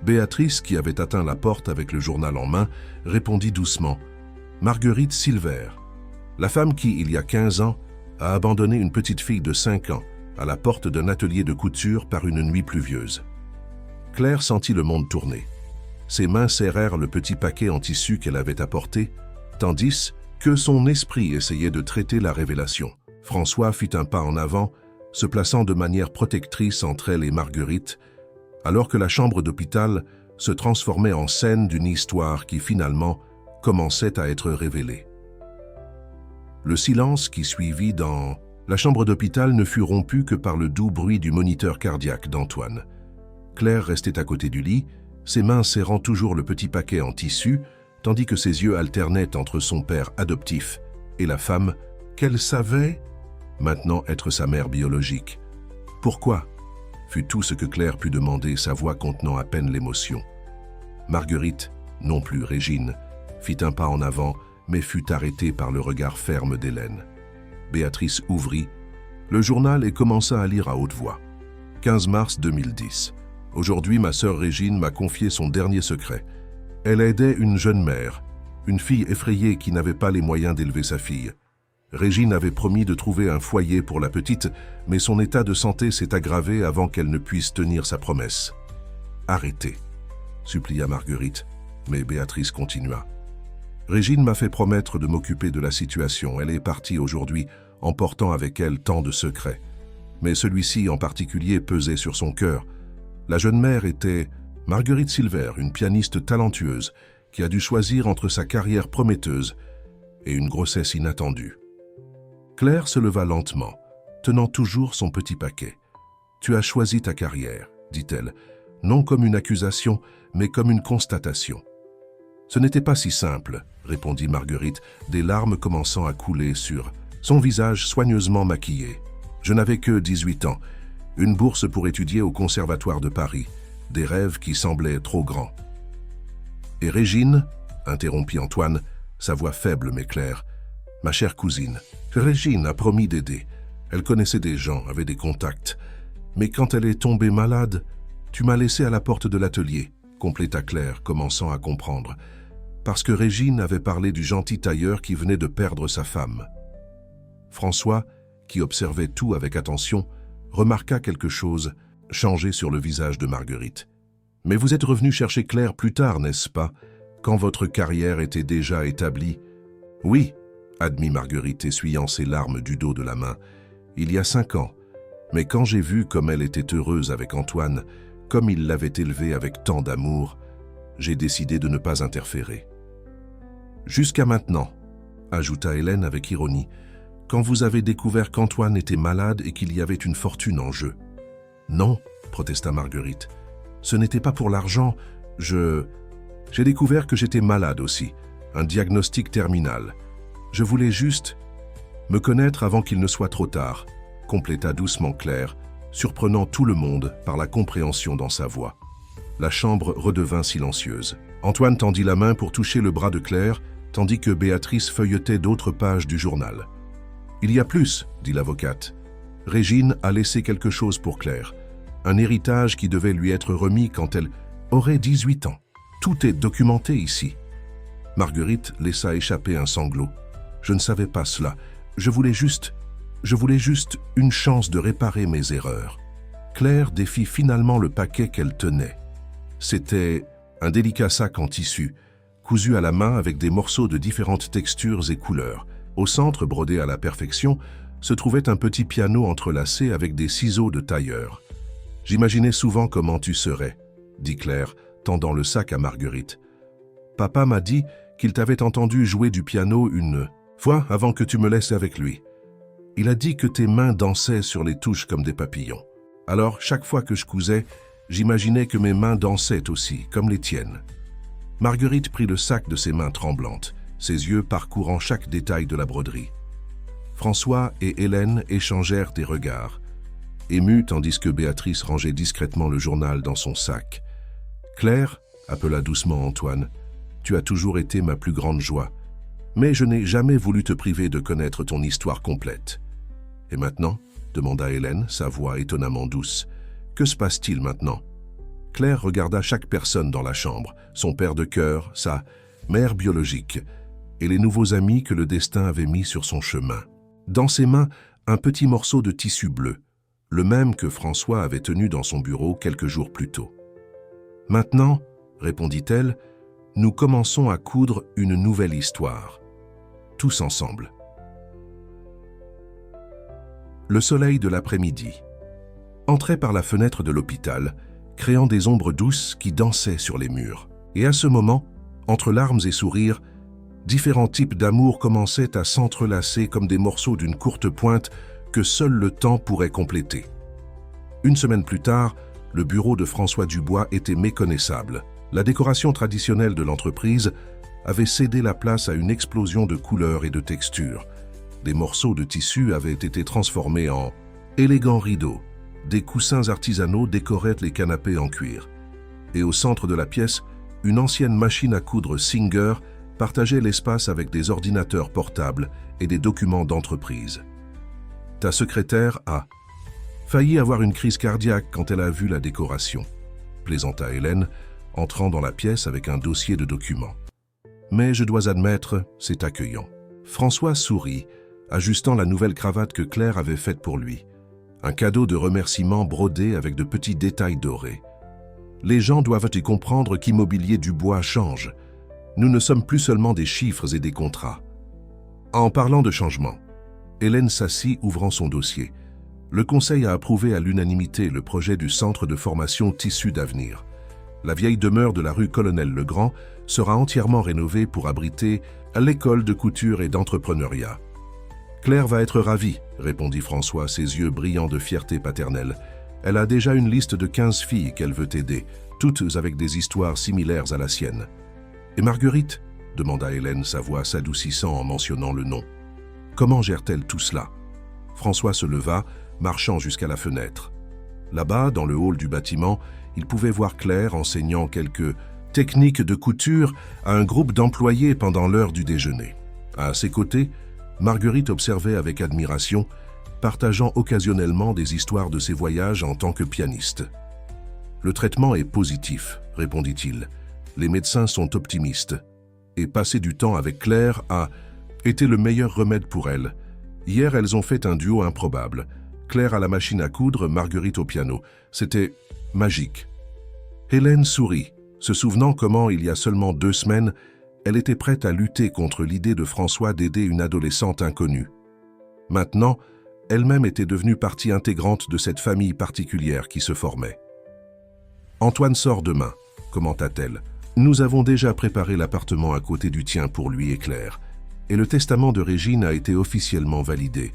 Béatrice, qui avait atteint la porte avec le journal en main, répondit doucement. « Marguerite Silver, la femme qui, il y a 15 ans, a abandonné une petite fille de 5 ans à la porte d'un atelier de couture par une nuit pluvieuse. » Claire sentit le monde tourner. Ses mains serrèrent le petit paquet en tissu qu'elle avait apporté, tandis que son esprit essayait de traiter la révélation. François fit un pas en avant, se plaçant de manière protectrice entre elle et Marguerite, alors que la chambre d'hôpital se transformait en scène d'une histoire qui finalement commençait à être révélée. Le silence qui suivit dans la chambre d'hôpital ne fut rompu que par le doux bruit du moniteur cardiaque d'Antoine. Claire restait à côté du lit, ses mains serrant toujours le petit paquet en tissu, tandis que ses yeux alternaient entre son père adoptif et la femme qu'elle savait maintenant être sa mère biologique. « Pourquoi ?» fut tout ce que Claire put demander, sa voix contenant à peine l'émotion. Marguerite, non plus Régine, fit un pas en avant, mais fut arrêtée par le regard ferme d'Hélène. Béatrice ouvrit le journal et commença à lire à haute voix. 15 mars 2010. Aujourd'hui, ma sœur Régine m'a confié son dernier secret. Elle aidait une jeune mère, une fille effrayée qui n'avait pas les moyens d'élever sa fille. Régine avait promis de trouver un foyer pour la petite, mais son état de santé s'est aggravé avant qu'elle ne puisse tenir sa promesse. « Arrêtez », supplia Marguerite, mais Béatrice continua. « Régine m'a fait promettre de m'occuper de la situation. Elle est partie aujourd'hui, emportant avec elle tant de secrets. Mais celui-ci en particulier pesait sur son cœur. La jeune mère était Marguerite Silver, une pianiste talentueuse, qui a dû choisir entre sa carrière prometteuse et une grossesse inattendue. » Claire se leva lentement, tenant toujours son petit paquet. « Tu as choisi ta carrière, dit-elle, non comme une accusation, mais comme une constatation. »« Ce n'était pas si simple, » répondit Marguerite, des larmes commençant à couler sur son visage soigneusement maquillé. « Je n'avais que 18 ans, une bourse pour étudier au Conservatoire de Paris, des rêves qui semblaient trop grands. »« Et Régine » interrompit Antoine, sa voix faible mais claire. « Ma chère cousine, Régine a promis d'aider. Elle connaissait des gens, avait des contacts. Mais quand elle est tombée malade, tu m'as laissé à la porte de l'atelier, » compléta Claire, commençant à comprendre. Parce que Régine avait parlé du gentil tailleur qui venait de perdre sa femme. François, qui observait tout avec attention, remarqua quelque chose changer sur le visage de Marguerite. « Mais vous êtes revenu chercher Claire plus tard, n'est-ce pas, quand votre carrière était déjà établie ?»« Oui, » admit Marguerite, essuyant ses larmes du dos de la main. « Il y a 5 ans. Mais quand j'ai vu comme elle était heureuse avec Antoine, comme il l'avait élevée avec tant d'amour, j'ai décidé de ne pas interférer. »« Jusqu'à maintenant, » ajouta Hélène avec ironie, « quand vous avez découvert qu'Antoine était malade et qu'il y avait une fortune en jeu. »« Non, » protesta Marguerite. « Ce n'était pas pour l'argent, j'ai découvert que j'étais malade aussi, un diagnostic terminal. Je voulais juste me connaître avant qu'il ne soit trop tard, » compléta doucement Claire, surprenant tout le monde par la compréhension dans sa voix. La chambre redevint silencieuse. Antoine tendit la main pour toucher le bras de Claire, tandis que Béatrice feuilletait d'autres pages du journal. « Il y a plus, » dit l'avocate. « Régine a laissé quelque chose pour Claire, un héritage qui devait lui être remis quand elle aurait 18 ans. Tout est documenté ici. » Marguerite laissa échapper un sanglot. « Je ne savais pas cela. Je voulais juste une chance de réparer mes erreurs. » Claire défit finalement le paquet qu'elle tenait. C'était un délicat sac en tissu, cousu à la main avec des morceaux de différentes textures et couleurs. Au centre, brodé à la perfection, se trouvait un petit piano entrelacé avec des ciseaux de tailleur. « J'imaginais souvent comment tu serais, » dit Claire, tendant le sac à Marguerite. « Papa m'a dit qu'il t'avait entendu jouer du piano une fois avant que tu me laisses avec lui. Il a dit que tes mains dansaient sur les touches comme des papillons. Alors, chaque fois que je cousais, j'imaginais que mes mains dansaient aussi, comme les tiennes. » Marguerite prit le sac de ses mains tremblantes, ses yeux parcourant chaque détail de la broderie. François et Hélène échangèrent des regards, émus tandis que Béatrice rangeait discrètement le journal dans son sac. « Claire, » appela doucement Antoine, « tu as toujours été ma plus grande joie, mais je n'ai jamais voulu te priver de connaître ton histoire complète. »« Et maintenant ?» demanda Hélène, sa voix étonnamment douce. « Que se passe-t-il maintenant ?» Claire regarda chaque personne dans la chambre, son père de cœur, sa mère biologique, et les nouveaux amis que le destin avait mis sur son chemin. Dans ses mains, un petit morceau de tissu bleu, le même que François avait tenu dans son bureau quelques jours plus tôt. « Maintenant, » répondit-elle, « nous commençons à coudre une nouvelle histoire, tous ensemble. » Le soleil de l'après-midi entrait par la fenêtre de l'hôpital, créant des ombres douces qui dansaient sur les murs. Et à ce moment, entre larmes et sourires, différents types d'amour commençaient à s'entrelacer comme des morceaux d'une courte pointe que seul le temps pourrait compléter. Une semaine plus tard, le bureau de François Dubois était méconnaissable. La décoration traditionnelle de l'entreprise avait cédé la place à une explosion de couleurs et de textures. Des morceaux de tissu avaient été transformés en élégants rideaux. Des coussins artisanaux décoraient les canapés en cuir. Et au centre de la pièce, une ancienne machine à coudre Singer partageait l'espace avec des ordinateurs portables et des documents d'entreprise. Ta secrétaire a failli avoir une crise cardiaque quand elle a vu la décoration, plaisanta Hélène, entrant dans la pièce avec un dossier de documents. Mais je dois admettre, c'est accueillant. François sourit, ajustant la nouvelle cravate que Claire avait faite pour lui. Un cadeau de remerciement brodé avec de petits détails dorés. Les gens doivent y comprendre qu'Immobilier Dubois change. Nous ne sommes plus seulement des chiffres et des contrats. En parlant de changement, Hélène s'assit ouvrant son dossier. Le conseil a approuvé à l'unanimité le projet du centre de formation Tissus d'avenir. La vieille demeure de la rue Colonel-Legrand sera entièrement rénovée pour abriter l'école de couture et d'entrepreneuriat. Claire va être ravie, répondit François, ses yeux brillants de fierté paternelle. Elle a déjà une liste de 15 filles qu'elle veut aider, toutes avec des histoires similaires à la sienne. Et Marguerite ? Demanda Hélène, sa voix s'adoucissant en mentionnant le nom. Comment gère-t-elle tout cela ? François se leva, marchant jusqu'à la fenêtre. Là-bas, dans le hall du bâtiment, il pouvait voir Claire enseignant quelques techniques de couture à un groupe d'employés pendant l'heure du déjeuner. À ses côtés, Marguerite observait avec admiration, partageant occasionnellement des histoires de ses voyages en tant que pianiste. « Le traitement est positif, répondit-il. Les médecins sont optimistes. Et passer du temps avec Claire a été le meilleur remède pour elle. Hier, elles ont fait un duo improbable. Claire à la machine à coudre, Marguerite au piano. C'était magique. » Hélène sourit, se souvenant comment, il y a seulement 2 semaines, elle était prête à lutter contre l'idée de François d'aider une adolescente inconnue. Maintenant, elle-même était devenue partie intégrante de cette famille particulière qui se formait. « Antoine sort demain, commenta-t-elle. Nous avons déjà préparé l'appartement à côté du tien pour lui et Claire, et le testament de Régine a été officiellement validé.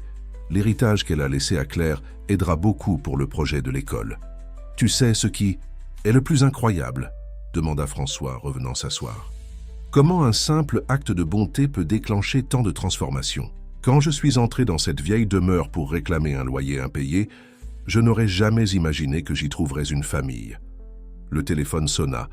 L'héritage qu'elle a laissé à Claire aidera beaucoup pour le projet de l'école. Tu sais ce qui est le plus incroyable ? Demanda François, revenant s'asseoir. Comment un simple acte de bonté peut déclencher tant de transformations ? Quand je suis entré dans cette vieille demeure pour réclamer un loyer impayé, je n'aurais jamais imaginé que j'y trouverais une famille. Le téléphone sonna,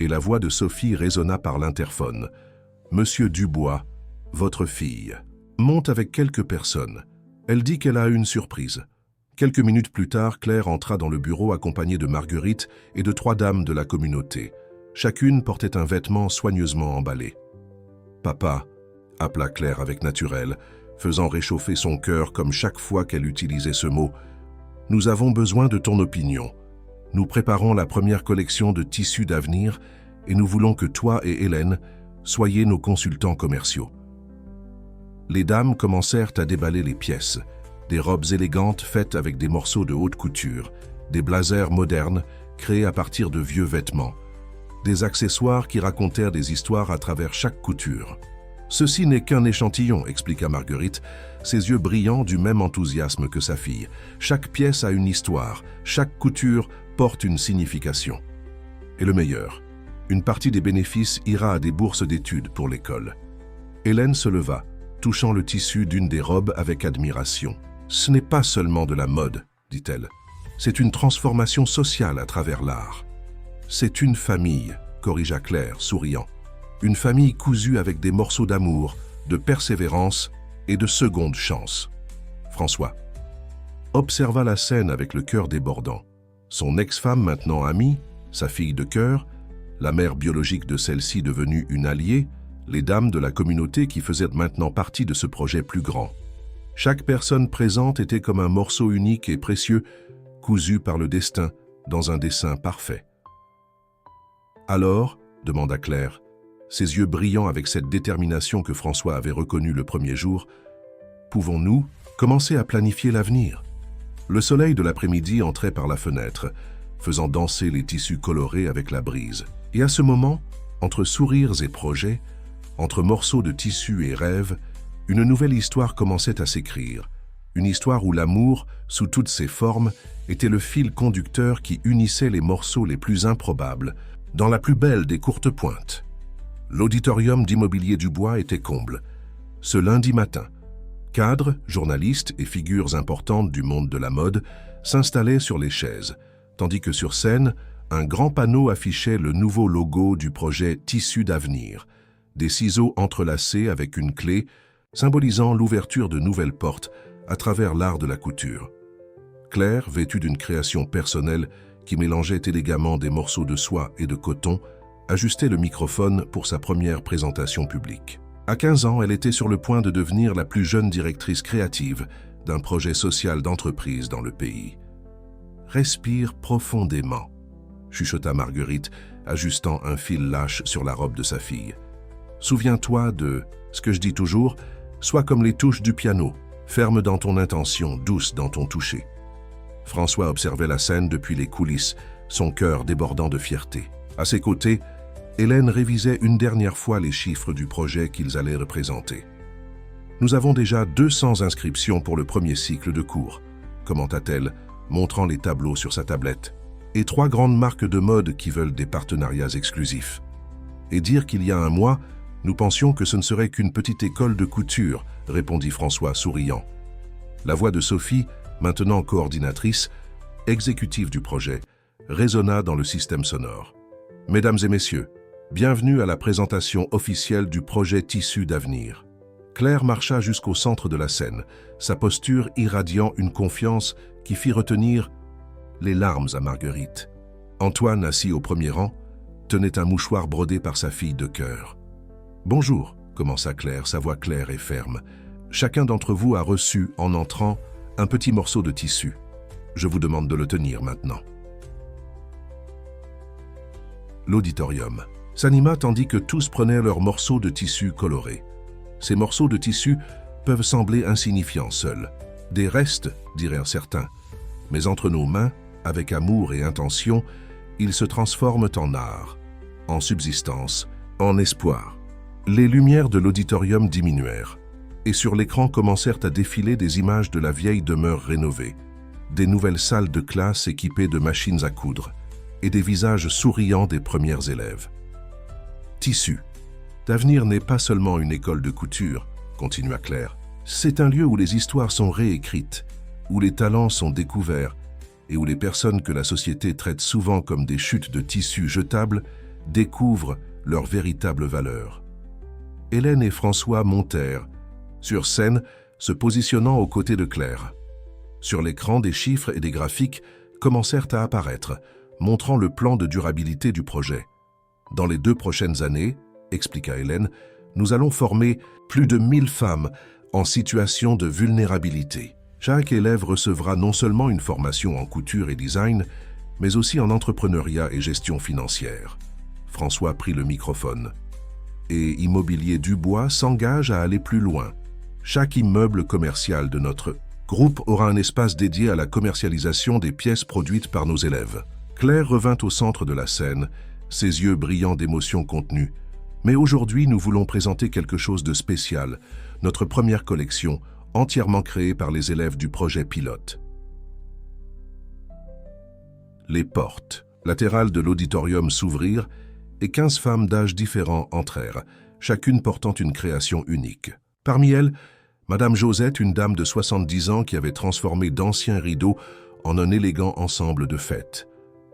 et la voix de Sophie résonna par l'interphone. « Monsieur Dubois, votre fille, monte avec quelques personnes. Elle dit qu'elle a une surprise. » Quelques minutes plus tard, Claire entra dans le bureau accompagnée de Marguerite et de 3 dames de la communauté. Chacune portait un vêtement soigneusement emballé. « Papa », appela Claire avec naturel, faisant réchauffer son cœur comme chaque fois qu'elle utilisait ce mot. « Nous avons besoin de ton opinion. Nous préparons la première collection de tissus d'avenir et nous voulons que toi et Hélène soyez nos consultants commerciaux. » Les dames commencèrent à déballer les pièces. Des robes élégantes faites avec des morceaux de haute couture, des blazers modernes créés à partir de vieux vêtements, des accessoires qui racontèrent des histoires à travers chaque couture. « Ceci n'est qu'un échantillon, » expliqua Marguerite, ses yeux brillants du même enthousiasme que sa fille. « Chaque pièce a une histoire, chaque couture porte une signification. Et le meilleur, une partie des bénéfices ira à des bourses d'études pour l'école. » Hélène se leva, touchant le tissu d'une des robes avec admiration. « Ce n'est pas seulement de la mode, » dit-elle. « C'est une transformation sociale à travers l'art. »« C'est une famille, » corrigea Claire, souriant. « Une famille cousue avec des morceaux d'amour, de persévérance et de seconde chance. » François observa la scène avec le cœur débordant. Son ex-femme maintenant amie, sa fille de cœur, la mère biologique de celle-ci devenue une alliée, les dames de la communauté qui faisaient maintenant partie de ce projet plus grand. Chaque personne présente était comme un morceau unique et précieux, cousu par le destin dans un dessin parfait. « Alors, » demanda Claire, ses yeux brillant avec cette détermination que François avait reconnue le premier jour, « pouvons-nous commencer à planifier l'avenir ?» Le soleil de l'après-midi entrait par la fenêtre, faisant danser les tissus colorés avec la brise. Et à ce moment, entre sourires et projets, entre morceaux de tissu et rêves, une nouvelle histoire commençait à s'écrire. Une histoire où l'amour, sous toutes ses formes, était le fil conducteur qui unissait les morceaux les plus improbables, dans la plus belle des courtes pointes. L'auditorium d'Immobilier du Bois était comble. Ce lundi matin, cadres, journalistes et figures importantes du monde de la mode s'installaient sur les chaises, tandis que sur scène, un grand panneau affichait le nouveau logo du projet Tissus d'avenir, des ciseaux entrelacés avec une clé, symbolisant l'ouverture de nouvelles portes à travers l'art de la couture. Claire, vêtue d'une création personnelle qui mélangeait élégamment des morceaux de soie et de coton, ajustait le microphone pour sa première présentation publique. À 15 ans, elle était sur le point de devenir la plus jeune directrice créative d'un projet social d'entreprise dans le pays. « Respire profondément », chuchota Marguerite, ajustant un fil lâche sur la robe de sa fille. « Souviens-toi de ce que je dis toujours, sois comme les touches du piano, ferme dans ton intention, douce dans ton toucher. » François observait la scène depuis les coulisses, son cœur débordant de fierté. À ses côtés, Hélène révisait une dernière fois les chiffres du projet qu'ils allaient représenter. « Nous avons déjà 200 inscriptions pour le premier cycle de cours », commenta-t-elle, montrant les tableaux sur sa tablette, « et 3 grandes marques de mode qui veulent des partenariats exclusifs. Et dire qu'il y a un mois, nous pensions que ce ne serait qu'une petite école de couture, répondit François souriant. La voix de Sophie, maintenant coordinatrice, exécutive du projet, résonna dans le système sonore. « Mesdames et messieurs, bienvenue à la présentation officielle du projet Tissus d'avenir. » Claire marcha jusqu'au centre de la scène, sa posture irradiant une confiance qui fit retenir les larmes à Marguerite. Antoine, assis au premier rang, tenait un mouchoir brodé par sa fille de cœur. « Bonjour », commença Claire, sa voix claire et ferme. « Chacun d'entre vous a reçu, en entrant, un petit morceau de tissu. Je vous demande de le tenir maintenant. » L'auditorium s'anima tandis que tous prenaient leurs morceaux de tissu colorés. Ces morceaux de tissu peuvent sembler insignifiants seuls. Des restes, diraient certains. Mais entre nos mains, avec amour et intention, ils se transforment en art, en subsistance, en espoir. Les lumières de l'auditorium diminuèrent, et sur l'écran commencèrent à défiler des images de la vieille demeure rénovée, des nouvelles salles de classe équipées de machines à coudre, et des visages souriants des premières élèves. Tissu. D'avenir n'est pas seulement une école de couture, continua Claire. C'est un lieu où les histoires sont réécrites, où les talents sont découverts et où les personnes que la société traite souvent comme des chutes de tissus jetables découvrent leur véritable valeur. Hélène et François montèrent, sur scène, se positionnant aux côtés de Claire. Sur l'écran, des chiffres et des graphiques commencèrent à apparaître, montrant le plan de durabilité du projet. Dans les 2 prochaines années, expliqua Hélène, nous allons former plus de 1000 femmes en situation de vulnérabilité. Chaque élève recevra non seulement une formation en couture et design, mais aussi en entrepreneuriat et gestion financière. François prit le microphone. Et Immobilier du Bois s'engage à aller plus loin. Chaque immeuble commercial de notre groupe aura un espace dédié à la commercialisation des pièces produites par nos élèves. Claire revint au centre de la scène, ses yeux brillants d'émotion contenue. Mais aujourd'hui, nous voulons présenter quelque chose de spécial, notre première collection, entièrement créée par les élèves du projet pilote. Les portes latérales de l'auditorium s'ouvrirent et 15 femmes d'âges différents entrèrent, chacune portant une création unique. Parmi elles, Madame Josette, une dame de 70 ans qui avait transformé d'anciens rideaux en un élégant ensemble de fête.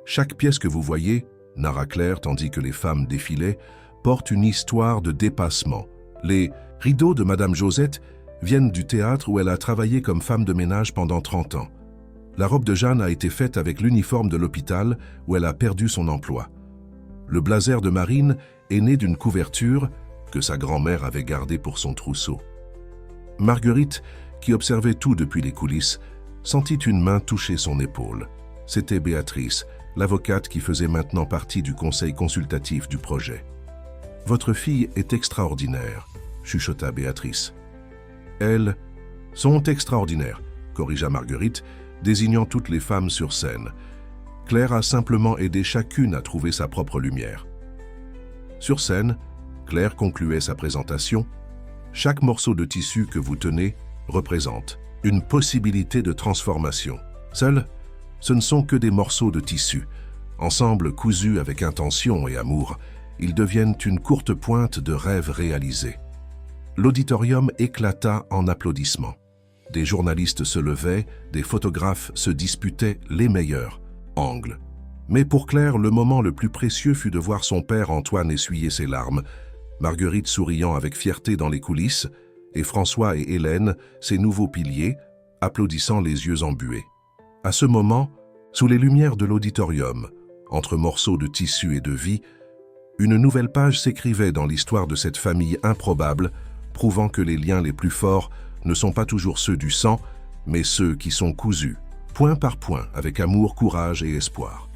Chaque pièce que vous voyez, narra Claire tandis que les femmes défilaient, porte une histoire de dépassement. Les rideaux de Madame Josette viennent du théâtre où elle a travaillé comme femme de ménage pendant 30 ans. La robe de Jeanne a été faite avec l'uniforme de l'hôpital où elle a perdu son emploi. Le blazer de Marine est né d'une couverture que sa grand-mère avait gardée pour son trousseau. Marguerite, qui observait tout depuis les coulisses, sentit une main toucher son épaule. C'était Béatrice, l'avocate qui faisait maintenant partie du conseil consultatif du projet. « Votre fille est extraordinaire », chuchota Béatrice. « Elles sont extraordinaires », corrigea Marguerite, désignant toutes les femmes sur scène. Claire a simplement aidé chacune à trouver sa propre lumière. Sur scène, Claire concluait sa présentation. « Chaque morceau de tissu que vous tenez représente une possibilité de transformation. Seuls, ce ne sont que des morceaux de tissu. Ensemble cousus avec intention et amour, ils deviennent une courte pointe de rêves réalisés. L'auditorium éclata en applaudissements. Des journalistes se levaient, des photographes se disputaient les meilleurs angles. Mais pour Claire, le moment le plus précieux fut de voir son père Antoine essuyer ses larmes, Marguerite souriant avec fierté dans les coulisses, et François et Hélène, ses nouveaux piliers, applaudissant les yeux embués. À ce moment, sous les lumières de l'auditorium, entre morceaux de tissu et de vie, une nouvelle page s'écrivait dans l'histoire de cette famille improbable, prouvant que les liens les plus forts ne sont pas toujours ceux du sang, mais ceux qui sont cousus, point par point, avec amour, courage et espoir.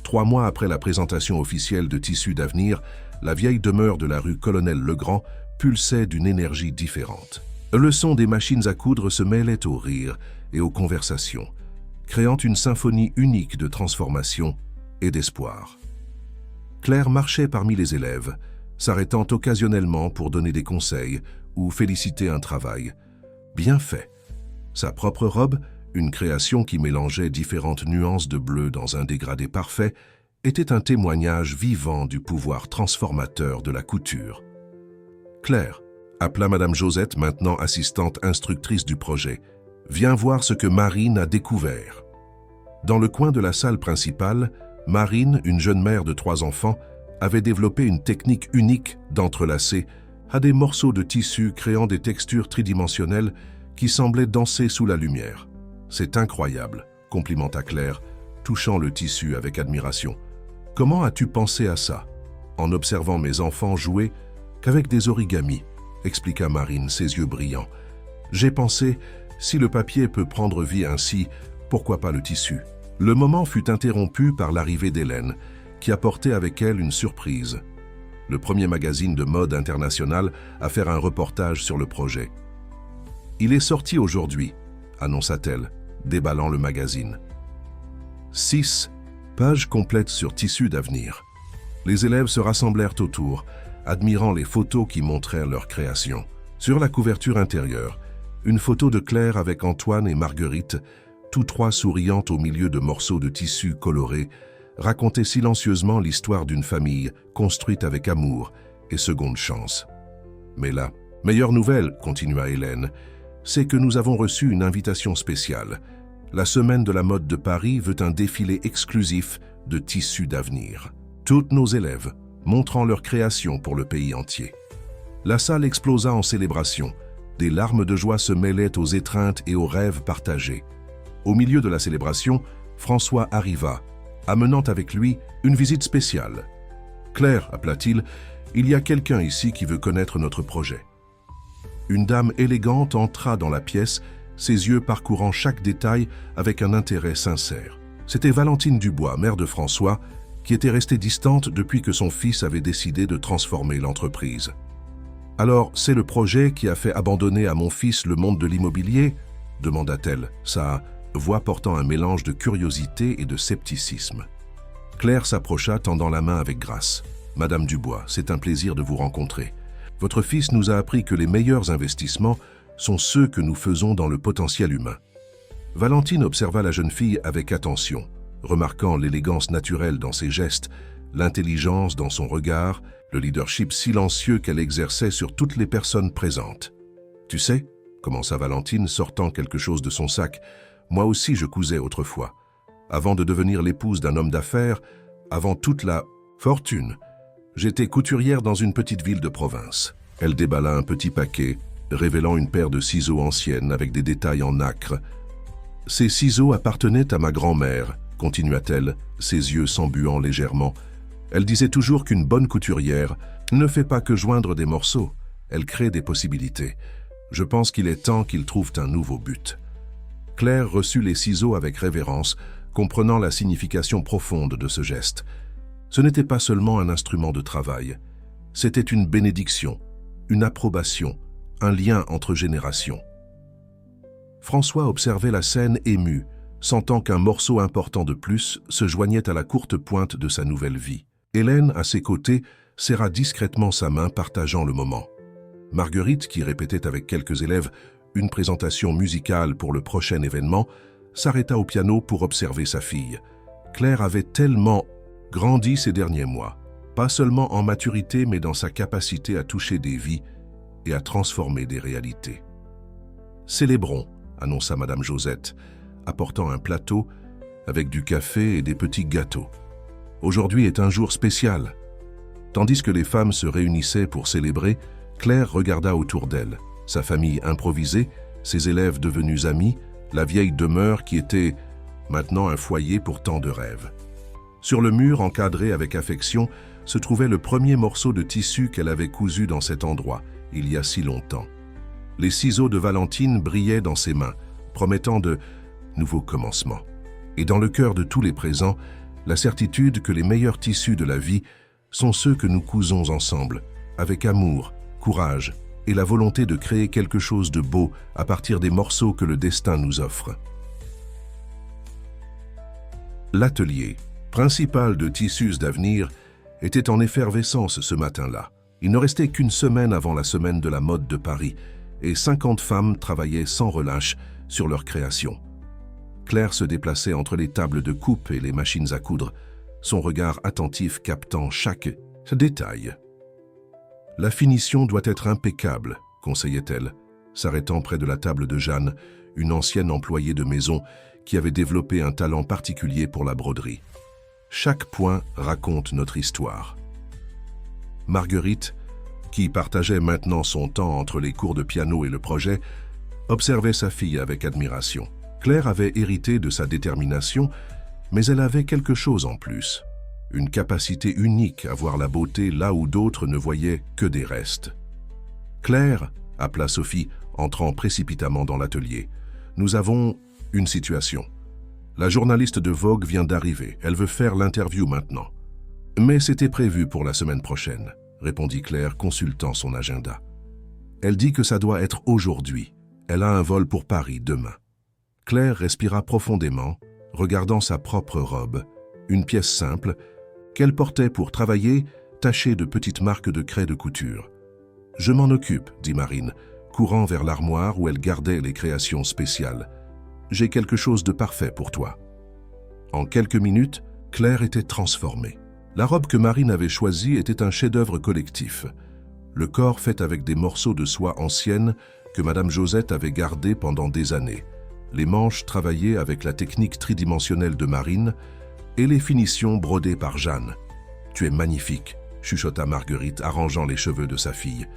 3 mois après la présentation officielle de Tissus d'avenir, la vieille demeure de la rue Colonel-Legrand pulsait d'une énergie différente. Le son des machines à coudre se mêlait aux rires et aux conversations, créant une symphonie unique de transformation et d'espoir. Claire marchait parmi les élèves, s'arrêtant occasionnellement pour donner des conseils ou féliciter un travail bien fait. Sa propre robe, une création qui mélangeait différentes nuances de bleu dans un dégradé parfait, était un témoignage vivant du pouvoir transformateur de la couture. Claire, appela Madame Josette, maintenant assistante instructrice du projet, viens voir ce que Marine a découvert. Dans le coin de la salle principale, Marine, une jeune mère de 3 enfants, avait développé une technique unique d'entrelacer à des morceaux de tissu créant des textures tridimensionnelles qui semblaient danser sous la lumière. « C'est incroyable », complimenta Claire, touchant le tissu avec admiration. « Comment as-tu pensé à ça ?»« En observant mes enfants jouer qu'avec des origamis », expliqua Marine, ses yeux brillants. « J'ai pensé, si le papier peut prendre vie ainsi, pourquoi pas le tissu ?» Le moment fut interrompu par l'arrivée d'Hélène, qui apportait avec elle une surprise. Le premier magazine de mode international à faire un reportage sur le projet. « Il est sorti aujourd'hui », annonça-t-elle, déballant le magazine. 6 pages complètes sur Tissus d'avenir. Les élèves se rassemblèrent autour, admirant les photos qui montrèrent leur création. Sur la couverture intérieure, une photo de Claire avec Antoine et Marguerite, tous 3 souriant au milieu de morceaux de tissu colorés, racontait silencieusement l'histoire d'une famille construite avec amour et seconde chance. Mais la meilleure nouvelle, continua Hélène, c'est que nous avons reçu une invitation spéciale. La Semaine de la mode de Paris veut un défilé exclusif de Tissus d'avenir. Toutes nos élèves montrant leur création pour le pays entier. La salle explosa en célébration. Des larmes de joie se mêlaient aux étreintes et aux rêves partagés. Au milieu de la célébration, François arriva, amenant avec lui une visite spéciale. « Claire, appela-t-il, il y a quelqu'un ici qui veut connaître notre projet. » Une dame élégante entra dans la pièce, ses yeux parcourant chaque détail avec un intérêt sincère. C'était Valentine Dubois, mère de François, qui était restée distante depuis que son fils avait décidé de transformer l'entreprise. « Alors, c'est le projet qui a fait abandonner à mon fils le monde de l'immobilier ?» demanda-t-elle, sa voix portant un mélange de curiosité et de scepticisme. Claire s'approcha, tendant la main avec grâce. « Madame Dubois, c'est un plaisir de vous rencontrer. Votre fils nous a appris que les meilleurs investissements sont ceux que nous faisons dans le potentiel humain. » Valentine observa la jeune fille avec attention, remarquant l'élégance naturelle dans ses gestes, l'intelligence dans son regard, le leadership silencieux qu'elle exerçait sur toutes les personnes présentes. « Tu sais, » commença Valentine, sortant quelque chose de son sac, « moi aussi je cousais autrefois. Avant de devenir l'épouse d'un homme d'affaires, avant toute la fortune, j'étais couturière dans une petite ville de province. » Elle déballa un petit paquet, révélant une paire de ciseaux anciennes avec des détails en nacre. « Ces ciseaux appartenaient à ma grand-mère, » continua-t-elle, ses yeux s'embuant légèrement. « Elle disait toujours qu'une bonne couturière ne fait pas que joindre des morceaux, elle crée des possibilités. Je pense qu'il est temps qu'ils trouvent un nouveau but. » Claire reçut les ciseaux avec révérence, comprenant la signification profonde de ce geste. Ce n'était pas seulement un instrument de travail, c'était une bénédiction, une approbation, un lien entre générations. François observait la scène ému, sentant qu'un morceau important de plus se joignait à la courte pointe de sa nouvelle vie. Hélène, à ses côtés, serra discrètement sa main, partageant le moment. Marguerite, qui répétait avec quelques élèves une présentation musicale pour le prochain événement, s'arrêta au piano pour observer sa fille. Claire avait tellement grandi ces derniers mois, pas seulement en maturité mais dans sa capacité à toucher des vies et à transformer des réalités. « Célébrons », annonça Madame Josette, apportant un plateau avec du café et des petits gâteaux. « Aujourd'hui est un jour spécial. » Tandis que les femmes se réunissaient pour célébrer, Claire regarda autour d'elle, sa famille improvisée, ses élèves devenus amis, la vieille demeure qui était maintenant un foyer pour tant de rêves. Sur le mur, encadré avec affection, se trouvait le premier morceau de tissu qu'elle avait cousu dans cet endroit, il y a si longtemps. Les ciseaux de Valentine brillaient dans ses mains, promettant de nouveaux commencements. Et dans le cœur de tous les présents, la certitude que les meilleurs tissus de la vie sont ceux que nous cousons ensemble, avec amour, courage et la volonté de créer quelque chose de beau à partir des morceaux que le destin nous offre. L'atelier, principal de Tissus d'avenir, était en effervescence ce matin-là. Il ne restait qu'une semaine avant la semaine de la mode de Paris et 50 femmes travaillaient sans relâche sur leur création. Claire se déplaçait entre les tables de coupe et les machines à coudre, son regard attentif captant chaque détail. « La finition doit être impeccable », conseillait-elle, s'arrêtant près de la table de Jeanne, une ancienne employée de maison qui avait développé un talent particulier pour la broderie. Chaque point raconte notre histoire. Marguerite, qui partageait maintenant son temps entre les cours de piano et le projet, observait sa fille avec admiration. Claire avait hérité de sa détermination, mais elle avait quelque chose en plus. Une capacité unique à voir la beauté là où d'autres ne voyaient que des restes. « Claire », appela Sophie, entrant précipitamment dans l'atelier, « nous avons une situation. La journaliste de Vogue vient d'arriver, elle veut faire l'interview maintenant. » « Mais c'était prévu pour la semaine prochaine, » répondit Claire, consultant son agenda. « Elle dit que ça doit être aujourd'hui. Elle a un vol pour Paris demain. » Claire respira profondément, regardant sa propre robe, une pièce simple, qu'elle portait pour travailler, tachée de petites marques de craie de couture. « Je m'en occupe, » dit Marine, courant vers l'armoire où elle gardait les créations spéciales. « J'ai quelque chose de parfait pour toi. » En quelques minutes, Claire était transformée. La robe que Marine avait choisie était un chef-d'œuvre collectif. Le corps fait avec des morceaux de soie ancienne que Madame Josette avait gardés pendant des années. Les manches travaillées avec la technique tridimensionnelle de Marine et les finitions brodées par Jeanne. « Tu es magnifique », chuchota Marguerite, arrangeant les cheveux de sa fille.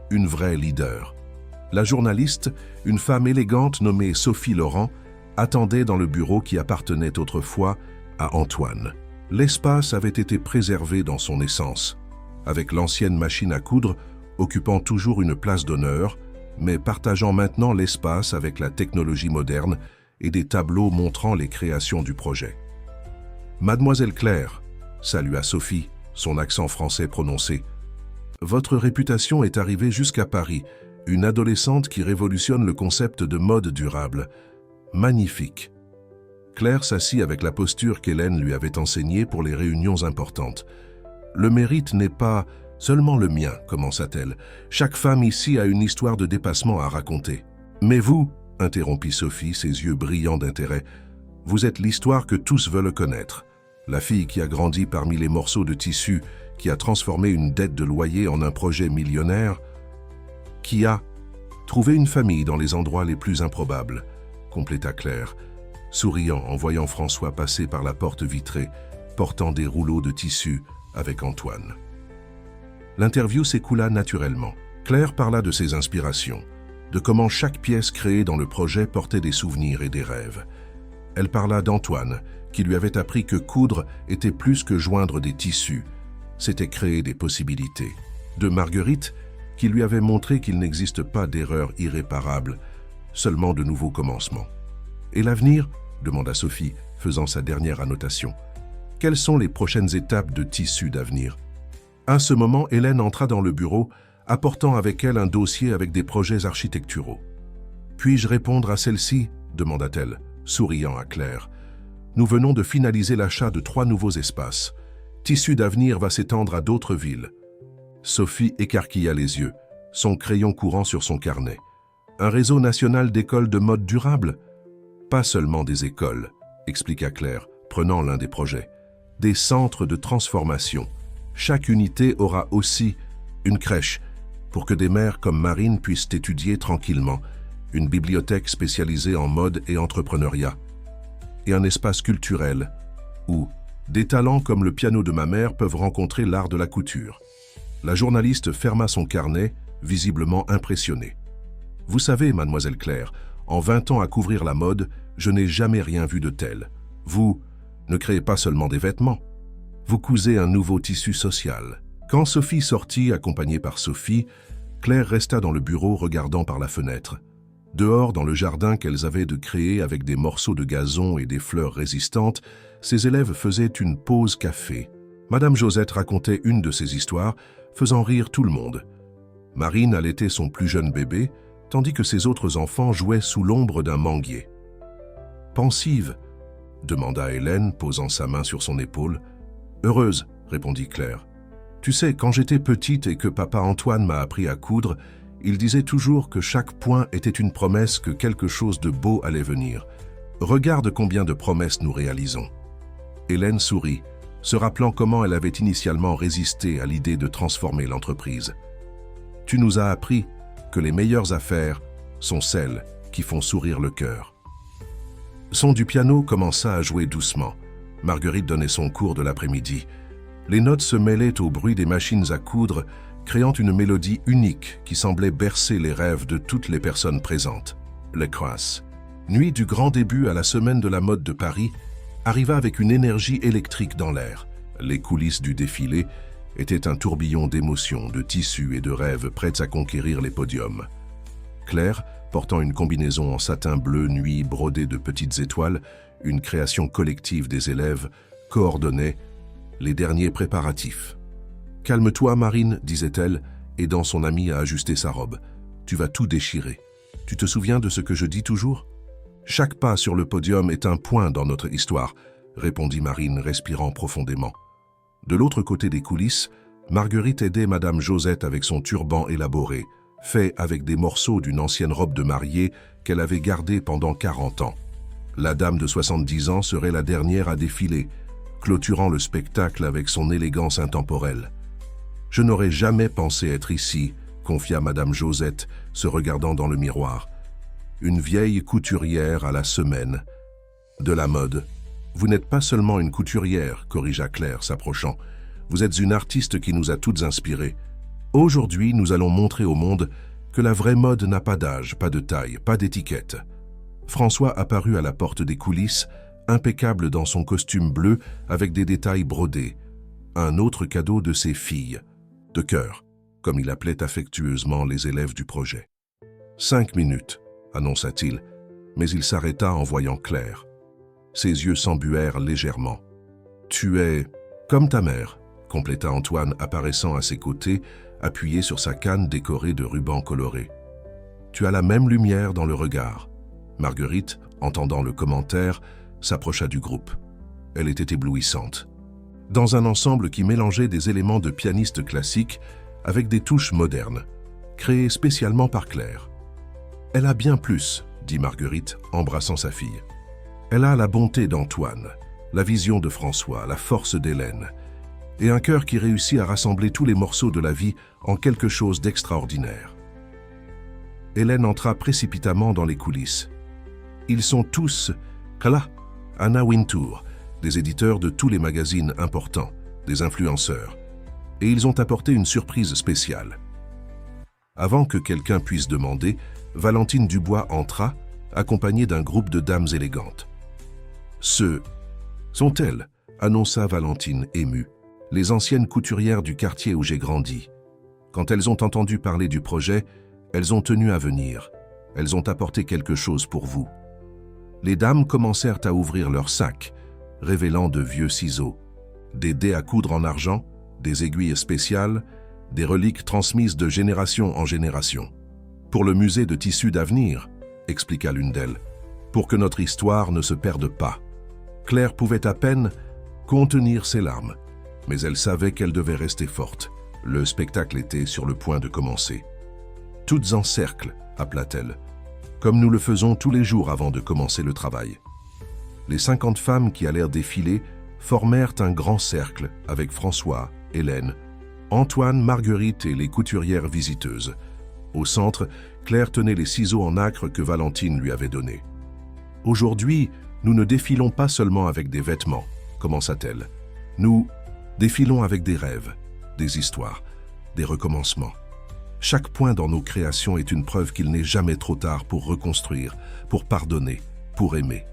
Une vraie leader. La journaliste, une femme élégante nommée Sophie Laurent, attendait dans le bureau qui appartenait autrefois à Antoine. L'espace avait été préservé dans son essence, avec l'ancienne machine à coudre occupant toujours une place d'honneur, mais partageant maintenant l'espace avec la technologie moderne et des tableaux montrant les créations du projet. « Mademoiselle Claire », salua Sophie, son accent français prononcé, « votre réputation est arrivée jusqu'à Paris, une adolescente qui révolutionne le concept de mode durable. Magnifique !» Claire s'assit avec la posture qu'Hélène lui avait enseignée pour les réunions importantes. « Le mérite n'est pas seulement le mien, commença-t-elle. Chaque femme ici a une histoire de dépassement à raconter. »« Mais vous, » interrompit Sophie, ses yeux brillants d'intérêt, « vous êtes l'histoire que tous veulent connaître. La fille qui a grandi parmi les morceaux de tissu, qui a transformé une dette de loyer en un projet millionnaire, qui a trouvé une famille dans les endroits les plus improbables, » compléta Claire, souriant en voyant François passer par la porte vitrée, portant des rouleaux de tissu avec Antoine. L'interview s'écoula naturellement. Claire parla de ses inspirations, de comment chaque pièce créée dans le projet portait des souvenirs et des rêves. Elle parla d'Antoine, qui lui avait appris que coudre était plus que joindre des tissus, c'était créer des possibilités. De Marguerite, qui lui avait montré qu'il n'existe pas d'erreur irréparable, seulement de nouveaux commencements. « Et l'avenir ?» demanda Sophie, faisant sa dernière annotation. « Quelles sont les prochaines étapes de Tissus d'avenir ?» À ce moment, Hélène entra dans le bureau, apportant avec elle un dossier avec des projets architecturaux. « Puis-je répondre à celle-ci ?» demanda-t-elle, souriant à Claire. « Nous venons de finaliser l'achat de 3 nouveaux espaces. Tissus d'avenir va s'étendre à d'autres villes. » Sophie écarquilla les yeux, son crayon courant sur son carnet. Un réseau national d'écoles de mode durable? Pas seulement des écoles, expliqua Claire, prenant l'un des projets. Des centres de transformation. Chaque unité aura aussi une crèche, pour que des mères comme Marine puissent étudier tranquillement, une bibliothèque spécialisée en mode et entrepreneuriat, et un espace culturel où des talents comme le piano de ma mère peuvent rencontrer l'art de la couture. La journaliste ferma son carnet, visiblement impressionnée. Vous savez, mademoiselle Claire, en 20 ans à couvrir la mode, je n'ai jamais rien vu de tel. Vous ne créez pas seulement des vêtements, vous cousez un nouveau tissu social. Quand Sophie sortit, accompagnée par Sophie, Claire resta dans le bureau regardant par la fenêtre. Dehors, dans le jardin qu'elles avaient de créer avec des morceaux de gazon et des fleurs résistantes, ses élèves faisaient une pause café. Madame Josette racontait une de ses histoires, faisant rire tout le monde. Marine allaitait son plus jeune bébé, tandis que ses autres enfants jouaient sous l'ombre d'un manguier. « Pensive ?» demanda Hélène, posant sa main sur son épaule. « Heureuse » répondit Claire. « Tu sais, quand j'étais petite et que papa Antoine m'a appris à coudre, il disait toujours que chaque point était une promesse que quelque chose de beau allait venir. Regarde combien de promesses nous réalisons. » Hélène sourit, se rappelant comment elle avait initialement résisté à l'idée de transformer l'entreprise. « Tu nous as appris que les meilleures affaires sont celles qui font sourire le cœur. » Son du piano commença à jouer doucement. Marguerite donnait son cours de l'après-midi. Les notes se mêlaient au bruit des machines à coudre, créant une mélodie unique qui semblait bercer les rêves de toutes les personnes présentes. Le Cross, nuit du grand début à la semaine de la mode de Paris, arriva avec une énergie électrique dans l'air. Les coulisses du défilé étaient un tourbillon d'émotions, de tissus et de rêves prêts à conquérir les podiums. Claire, portant une combinaison en satin bleu nuit brodée de petites étoiles, une création collective des élèves, coordonnait les derniers préparatifs. « Calme-toi, Marine, disait-elle, aidant son amie à ajuster sa robe. Tu vas tout déchirer. Tu te souviens de ce que je dis toujours ? Chaque pas sur le podium est un point dans notre histoire, répondit Marine, respirant profondément. De l'autre côté des coulisses, Marguerite aidait Madame Josette avec son turban élaboré, fait avec des morceaux d'une ancienne robe de mariée qu'elle avait gardée pendant 40 ans. La dame de 70 ans serait la dernière à défiler, clôturant le spectacle avec son élégance intemporelle. « Je n'aurais jamais pensé être ici », confia Madame Josette, se regardant dans le miroir. « Une vieille couturière à la semaine. De la mode. Vous n'êtes pas seulement une couturière, corrigea Claire, s'approchant. Vous êtes une artiste qui nous a toutes inspirées. Aujourd'hui, nous allons montrer au monde que la vraie mode n'a pas d'âge, pas de taille, pas d'étiquette. » François apparut à la porte des coulisses, impeccable dans son costume bleu avec des détails brodés. Un autre cadeau de ses filles, de cœur, comme il appelait affectueusement les élèves du projet. « 5 minutes, annonça-t-il, mais il s'arrêta en voyant Claire. Ses yeux s'embuèrent légèrement. « Tu es comme ta mère », compléta Antoine apparaissant à ses côtés, appuyé sur sa canne décorée de rubans colorés. « Tu as la même lumière dans le regard. » Marguerite, entendant le commentaire, s'approcha du groupe. Elle était éblouissante. Dans un ensemble qui mélangeait des éléments de pianiste classique avec des touches modernes, créées spécialement par Claire. « Elle a bien plus, » dit Marguerite, embrassant sa fille. « Elle a la bonté d'Antoine, la vision de François, la force d'Hélène, et un cœur qui réussit à rassembler tous les morceaux de la vie en quelque chose d'extraordinaire. » Hélène entra précipitamment dans les coulisses. Ils sont tous là, Anna Wintour, des éditeurs de tous les magazines importants, des influenceurs, et ils ont apporté une surprise spéciale. Avant que quelqu'un puisse demander, Valentine Dubois entra, accompagnée d'un groupe de dames élégantes. « Ce sont-elles » annonça Valentine émue, « les anciennes couturières du quartier où j'ai grandi. Quand elles ont entendu parler du projet, elles ont tenu à venir. Elles ont apporté quelque chose pour vous. » Les dames commencèrent à ouvrir leurs sacs, révélant de vieux ciseaux, des dés à coudre en argent, des aiguilles spéciales, des reliques transmises de génération en génération. « Pour le musée de tissus d'avenir », expliqua l'une d'elles, « pour que notre histoire ne se perde pas. » Claire pouvait à peine contenir ses larmes, mais elle savait qu'elle devait rester forte. Le spectacle était sur le point de commencer. Toutes en cercle, appela-t-elle, comme nous le faisons tous les jours avant de commencer le travail. Les 50 femmes qui allèrent défiler formèrent un grand cercle avec François, Hélène, Antoine, Marguerite et les couturières visiteuses. Au centre, Claire tenait les ciseaux en nacre que Valentine lui avait donnés. « Aujourd'hui, nous ne défilons pas seulement avec des vêtements, commença-t-elle. Nous défilons avec des rêves, des histoires, des recommencements. Chaque point dans nos créations est une preuve qu'il n'est jamais trop tard pour reconstruire, pour pardonner, pour aimer.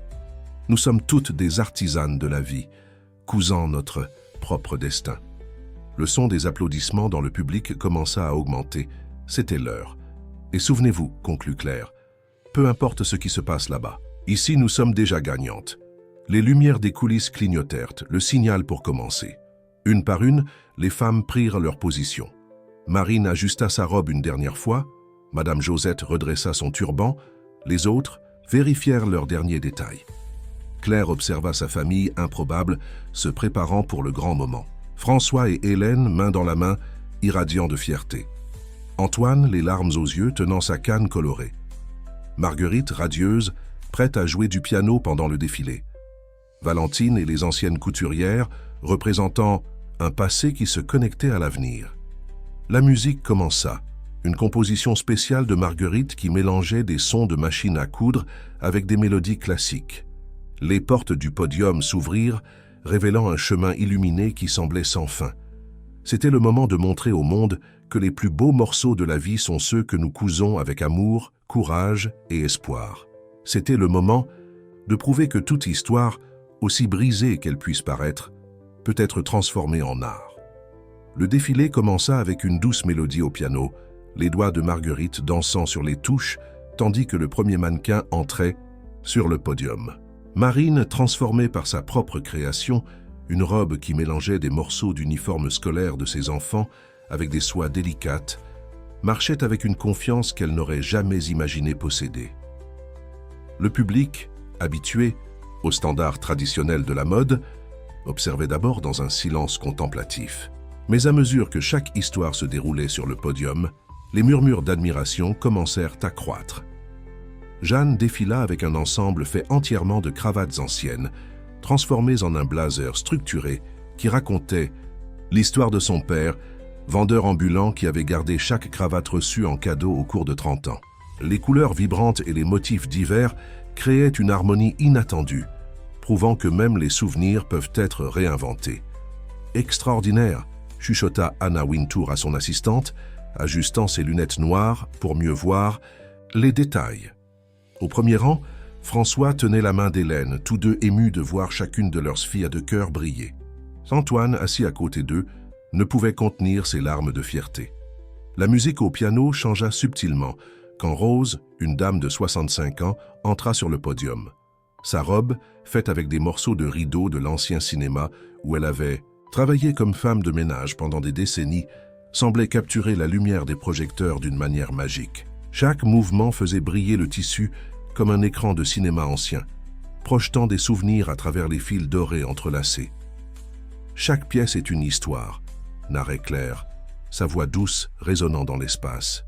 Nous sommes toutes des artisanes de la vie, cousant notre propre destin. » Le son des applaudissements dans le public commença à augmenter. C'était l'heure. « Et souvenez-vous, conclut Claire, peu importe ce qui se passe là-bas, ici nous sommes déjà gagnantes. » Les lumières des coulisses clignotèrent, le signal pour commencer. Une par une, les femmes prirent leur position. Marine ajusta sa robe une dernière fois, Madame Josette redressa son turban, les autres vérifièrent leurs derniers détails. Claire observa sa famille improbable, se préparant pour le grand moment. François et Hélène, main dans la main, irradiant de fierté. Antoine, les larmes aux yeux, tenant sa canne colorée. Marguerite, radieuse, prête à jouer du piano pendant le défilé. Valentine et les anciennes couturières, représentant un passé qui se connectait à l'avenir. La musique commença, une composition spéciale de Marguerite qui mélangeait des sons de machine à coudre avec des mélodies classiques. Les portes du podium s'ouvrirent, révélant un chemin illuminé qui semblait sans fin. C'était le moment de montrer au monde que les plus beaux morceaux de la vie sont ceux que nous cousons avec amour, courage et espoir. C'était le moment de prouver que toute histoire, aussi brisée qu'elle puisse paraître, peut être transformée en art. Le défilé commença avec une douce mélodie au piano, les doigts de Marguerite dansant sur les touches, tandis que le premier mannequin entrait sur le podium. Marine, transformée par sa propre création, une robe qui mélangeait des morceaux d'uniforme scolaire de ses enfants avec des soies délicates, marchait avec une confiance qu'elle n'aurait jamais imaginé posséder. Le public, habitué aux standards traditionnels de la mode, observait d'abord dans un silence contemplatif. Mais à mesure que chaque histoire se déroulait sur le podium, les murmures d'admiration commencèrent à croître. Jeanne défila avec un ensemble fait entièrement de cravates anciennes, transformées en un blazer structuré qui racontait l'histoire de son père, vendeur ambulant qui avait gardé chaque cravate reçue en cadeau au cours de 30 ans. Les couleurs vibrantes et les motifs divers créaient une harmonie inattendue, prouvant que même les souvenirs peuvent être réinventés. « Extraordinaire !» chuchota Anna Wintour à son assistante, ajustant ses lunettes noires pour mieux voir les détails. Au premier rang, François tenait la main d'Hélène, tous deux émus de voir chacune de leurs filles de cœur briller. Antoine, assis à côté d'eux, ne pouvait contenir ses larmes de fierté. La musique au piano changea subtilement quand Rose, une dame de 65 ans, entra sur le podium. Sa robe, faite avec des morceaux de rideaux de l'ancien cinéma où elle avait travaillé comme femme de ménage pendant des décennies, semblait capturer la lumière des projecteurs d'une manière magique. Chaque mouvement faisait briller le tissu comme un écran de cinéma ancien, projetant des souvenirs à travers les fils dorés entrelacés. Chaque pièce est une histoire, narrait Claire, sa voix douce résonnant dans l'espace.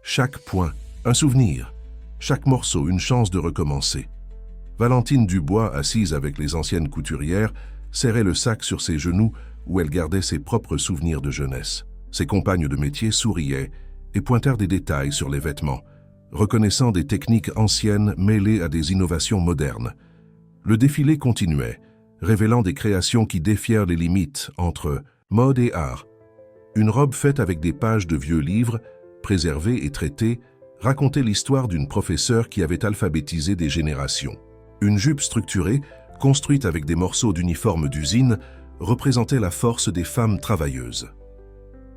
Chaque point, un souvenir, chaque morceau, une chance de recommencer. Valentine Dubois, assise avec les anciennes couturières, serrait le sac sur ses genoux où elle gardait ses propres souvenirs de jeunesse. Ses compagnes de métier souriaient et pointèrent des détails sur les vêtements, reconnaissant des techniques anciennes mêlées à des innovations modernes. Le défilé continuait, révélant des créations qui défièrent les limites entre mode et art. Une robe faite avec des pages de vieux livres, préservée et traitée, racontait l'histoire d'une professeure qui avait alphabétisé des générations. Une jupe structurée, construite avec des morceaux d'uniforme d'usine, représentait la force des femmes travailleuses.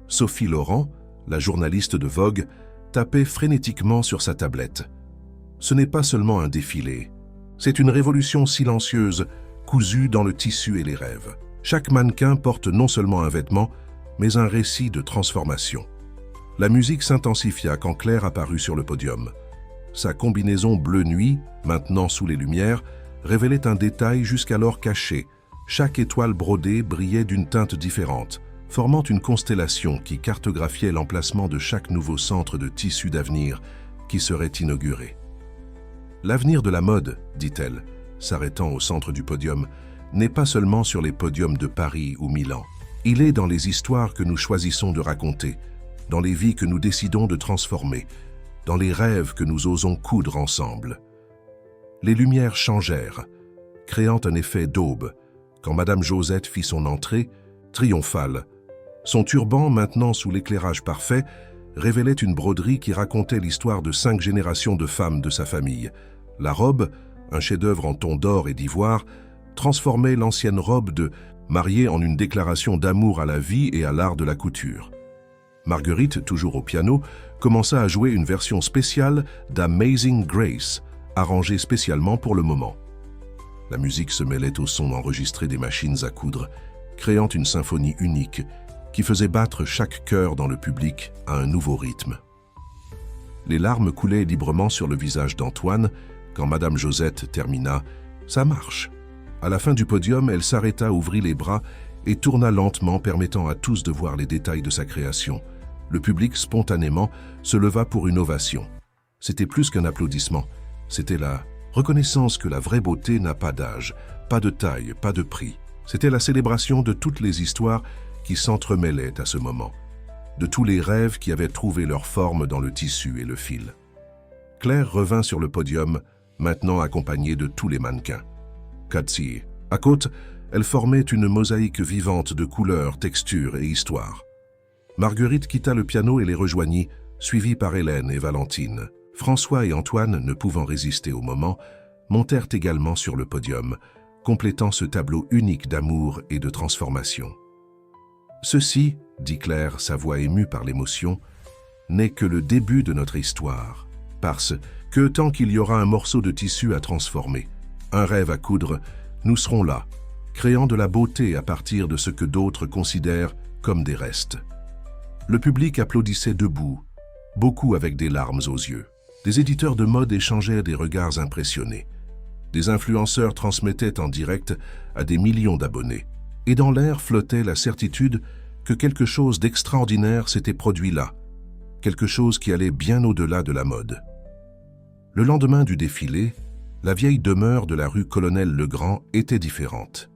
Sophie Laurent, la journaliste de Vogue, tapait frénétiquement sur sa tablette. Ce n'est pas seulement un défilé, c'est une révolution silencieuse, cousue dans le tissu et les rêves. Chaque mannequin porte non seulement un vêtement, mais un récit de transformation. La musique s'intensifia quand Claire apparut sur le podium. Sa combinaison bleu nuit, maintenant sous les lumières, révélait un détail jusqu'alors caché. Chaque étoile brodée brillait d'une teinte différente, formant une constellation qui cartographiait l'emplacement de chaque nouveau centre de tissu d'avenir qui serait inauguré. L'avenir de la mode, dit-elle, s'arrêtant au centre du podium, n'est pas seulement sur les podiums de Paris ou Milan. Il est dans les histoires que nous choisissons de raconter, dans les vies que nous décidons de transformer, dans les rêves que nous osons coudre ensemble. Les lumières changèrent, créant un effet d'aube, quand Madame Josette fit son entrée, triomphale. Son turban, maintenant sous l'éclairage parfait, révélait une broderie qui racontait l'histoire de 5 générations de femmes de sa famille. La robe, un chef-d'œuvre en ton d'or et d'ivoire, transformait l'ancienne robe de mariée en une déclaration d'amour à la vie et à l'art de la couture. Marguerite, toujours au piano, commença à jouer une version spéciale d'Amazing Grace, arrangée spécialement pour le moment. La musique se mêlait au son enregistré des machines à coudre, créant une symphonie unique qui faisait battre chaque cœur dans le public à un nouveau rythme. Les larmes coulaient librement sur le visage d'Antoine quand Madame Josette termina « Ça marche ». À la fin du podium, elle s'arrêta, ouvrit les bras et tourna lentement, permettant à tous de voir les détails de sa création. Le public, spontanément, se leva pour une ovation. C'était plus qu'un applaudissement, c'était la reconnaissance que la vraie beauté n'a pas d'âge, pas de taille, pas de prix. C'était la célébration de toutes les histoires qui s'entremêlaient à ce moment, de tous les rêves qui avaient trouvé leur forme dans le tissu et le fil. Claire revint sur le podium, maintenant accompagnée de tous les mannequins. Cathy. À côte, elle formait une mosaïque vivante de couleurs, textures et histoires. Marguerite quitta le piano et les rejoignit, suivie par Hélène et Valentine. François et Antoine, ne pouvant résister au moment, montèrent également sur le podium, complétant ce tableau unique d'amour et de transformation. Ceci, dit Claire, sa voix émue par l'émotion, n'est que le début de notre histoire, parce que tant qu'il y aura un morceau de tissu à transformer, un rêve à coudre, nous serons là, créant de la beauté à partir de ce que d'autres considèrent comme des restes. Le public applaudissait debout, beaucoup avec des larmes aux yeux. Des éditeurs de mode échangeaient des regards impressionnés. Des influenceurs transmettaient en direct à des millions d'abonnés. Et dans l'air flottait la certitude que quelque chose d'extraordinaire s'était produit là, quelque chose qui allait bien au-delà de la mode. Le lendemain du défilé, la vieille demeure de la rue Colonel-Legrand était différente.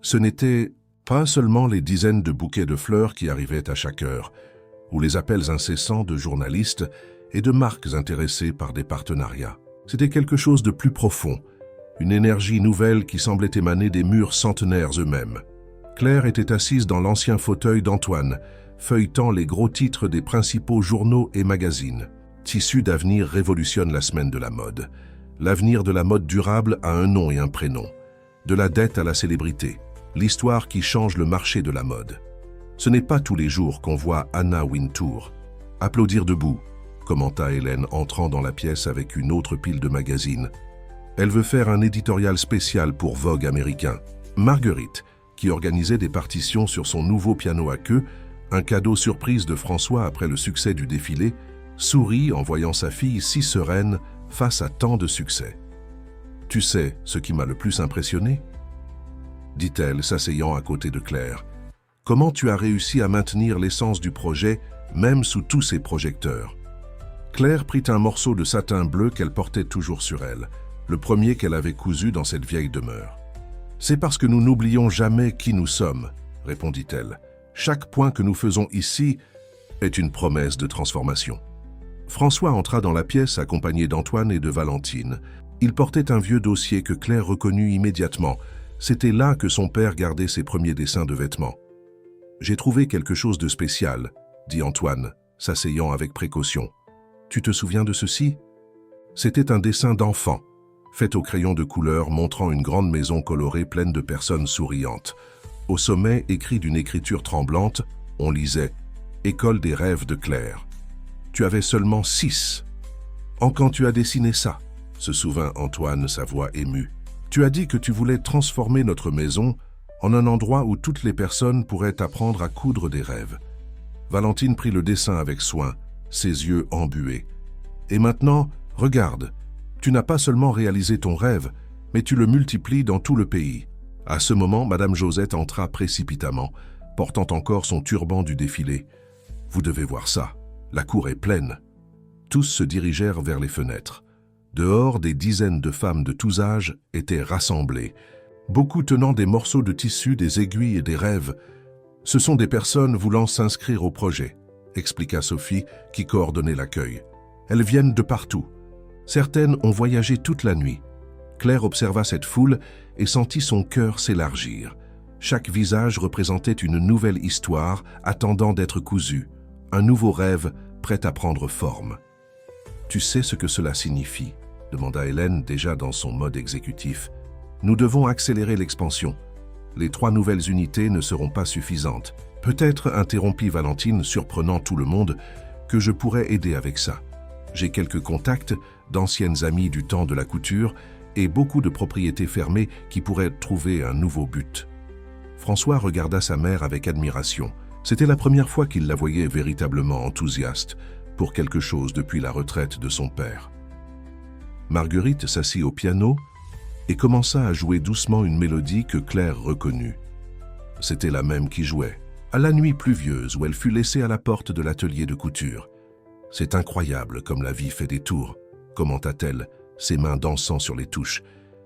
Ce n'étaient pas seulement les dizaines de bouquets de fleurs qui arrivaient à chaque heure, ou les appels incessants de journalistes et de marques intéressées par des partenariats. C'était quelque chose de plus profond, une énergie nouvelle qui semblait émaner des murs centenaires eux-mêmes. Claire était assise dans l'ancien fauteuil d'Antoine, feuilletant les gros titres des principaux journaux et magazines. Tissu d'avenir révolutionne la semaine de la mode. L'avenir de la mode durable a un nom et un prénom. De la dette à la célébrité, l'histoire qui change le marché de la mode. Ce n'est pas tous les jours qu'on voit Anna Wintour applaudir debout, commenta Hélène entrant dans la pièce avec une autre pile de magazines. Elle veut faire un éditorial spécial pour Vogue américain. Marguerite, qui organisait des partitions sur son nouveau piano à queue, un cadeau surprise de François après le succès du défilé, sourit en voyant sa fille si sereine face à tant de succès. « Tu sais ce qui m'a le plus impressionné ?» dit-elle, s'asseyant à côté de Claire. « Comment tu as réussi à maintenir l'essence du projet, même sous tous ces projecteurs ?» Claire prit un morceau de satin bleu qu'elle portait toujours sur elle, le premier qu'elle avait cousu dans cette vieille demeure. « C'est parce que nous n'oublions jamais qui nous sommes, » répondit-elle. « Chaque point que nous faisons ici est une promesse de transformation. » François entra dans la pièce accompagné d'Antoine et de Valentine. Il portait un vieux dossier que Claire reconnut immédiatement. C'était là que son père gardait ses premiers dessins de vêtements. « J'ai trouvé quelque chose de spécial, » dit Antoine, s'asseyant avec précaution. « Tu te souviens de ceci ?» C'était un dessin d'enfant, fait au crayon de couleur montrant une grande maison colorée pleine de personnes souriantes. Au sommet, écrit d'une écriture tremblante, on lisait « École des rêves de Claire ». Tu avais seulement 6 ans quand tu as dessiné ça, se souvint Antoine, sa voix émue. Tu as dit que tu voulais transformer notre maison en un endroit où toutes les personnes pourraient apprendre à coudre des rêves. Valentine prit le dessin avec soin, ses yeux embués. Et maintenant, regarde, tu n'as pas seulement réalisé ton rêve, mais tu le multiplies dans tout le pays. À ce moment, Madame Josette entra précipitamment, portant encore son turban du défilé. Vous devez voir ça, la cour est pleine. Tous se dirigèrent vers les fenêtres. Dehors, des dizaines de femmes de tous âges étaient rassemblées, beaucoup tenant des morceaux de tissu, des aiguilles et des rêves. Ce sont des personnes voulant s'inscrire au projet, expliqua Sophie, qui coordonnait l'accueil. Elles viennent de partout. Certaines ont voyagé toute la nuit. Claire observa cette foule et sentit son cœur s'élargir. Chaque visage représentait une nouvelle histoire attendant d'être cousue, un nouveau rêve prêt à prendre forme. « Tu sais ce que cela signifie ?» demanda Hélène, déjà dans son mode exécutif. « Nous devons accélérer l'expansion. Les 3 nouvelles unités ne seront pas suffisantes. Peut-être, interrompit Valentine, surprenant tout le monde, que je pourrais aider avec ça. J'ai quelques contacts, d'anciennes amies du temps de la couture et beaucoup de propriétés fermées qui pourraient trouver un nouveau but. » François regarda sa mère avec admiration. C'était la première fois qu'il la voyait véritablement enthousiaste pour quelque chose depuis la retraite de son père. Marguerite s'assit au piano et commença à jouer doucement une mélodie que Claire reconnut. C'était la même qui jouait, à la nuit pluvieuse où elle fut laissée à la porte de l'atelier de couture. « C'est incroyable comme la vie fait des tours », commenta-t-elle, ses mains dansant sur les touches.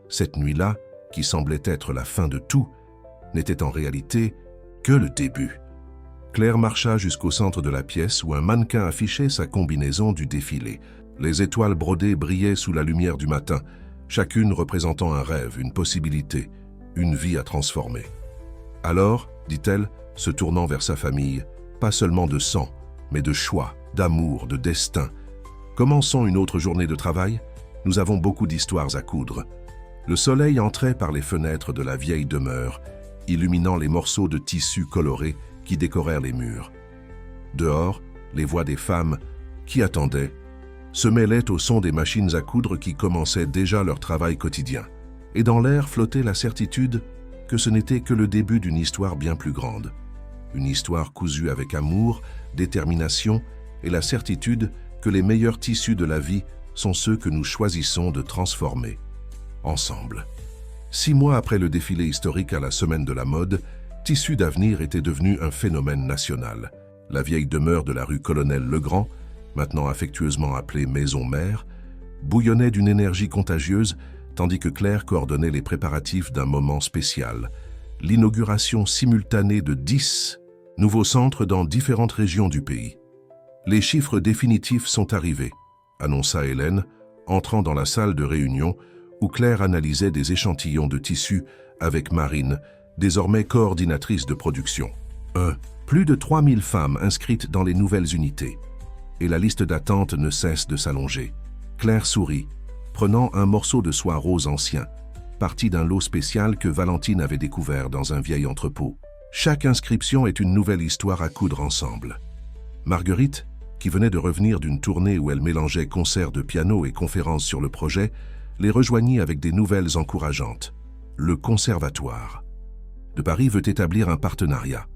Cette nuit-là, qui semblait être la fin de tout, n'était en réalité que le début. Claire marcha jusqu'au centre de la pièce où un mannequin affichait sa combinaison du défilé. Les étoiles brodées brillaient sous la lumière du matin, chacune représentant un rêve, une possibilité, une vie à transformer. « Alors, dit-elle, se tournant vers sa famille, pas seulement de sang, mais de choix, d'amour, de destin. Commençons une autre journée de travail. Nous avons beaucoup d'histoires à coudre. » Le soleil entrait par les fenêtres de la vieille demeure, illuminant les morceaux de tissu colorés qui décorèrent les murs. Dehors, les voix des femmes, qui attendaient, se mêlaient au son des machines à coudre qui commençaient déjà leur travail quotidien. Et dans l'air flottait la certitude que ce n'était que le début d'une histoire bien plus grande. Une histoire cousue avec amour, détermination et la certitude que les meilleurs tissus de la vie sont ceux que nous choisissons de transformer ensemble. 6 mois après le défilé historique à la Semaine de la mode, Tissus d'avenir était devenu un phénomène national. La vieille demeure de la rue Colonel Legrand, maintenant affectueusement appelée Maison Mère, bouillonnait d'une énergie contagieuse, tandis que Claire coordonnait les préparatifs d'un moment spécial, l'inauguration simultanée de 10 nouveaux centres dans différentes régions du pays. Les chiffres définitifs sont arrivés, annonça Hélène, entrant dans la salle de réunion où Claire analysait des échantillons de tissus avec Marine, désormais coordinatrice de production. Plus de 3000 femmes inscrites dans les nouvelles unités. Et la liste d'attente ne cesse de s'allonger. Claire sourit, prenant un morceau de soie rose ancien, parti d'un lot spécial que Valentine avait découvert dans un vieil entrepôt. Chaque inscription est une nouvelle histoire à coudre ensemble. Marguerite, qui venait de revenir d'une tournée où elle mélangeait concerts de piano et conférences sur le projet, les rejoignit avec des nouvelles encourageantes. Le Conservatoire de Paris veut établir un partenariat.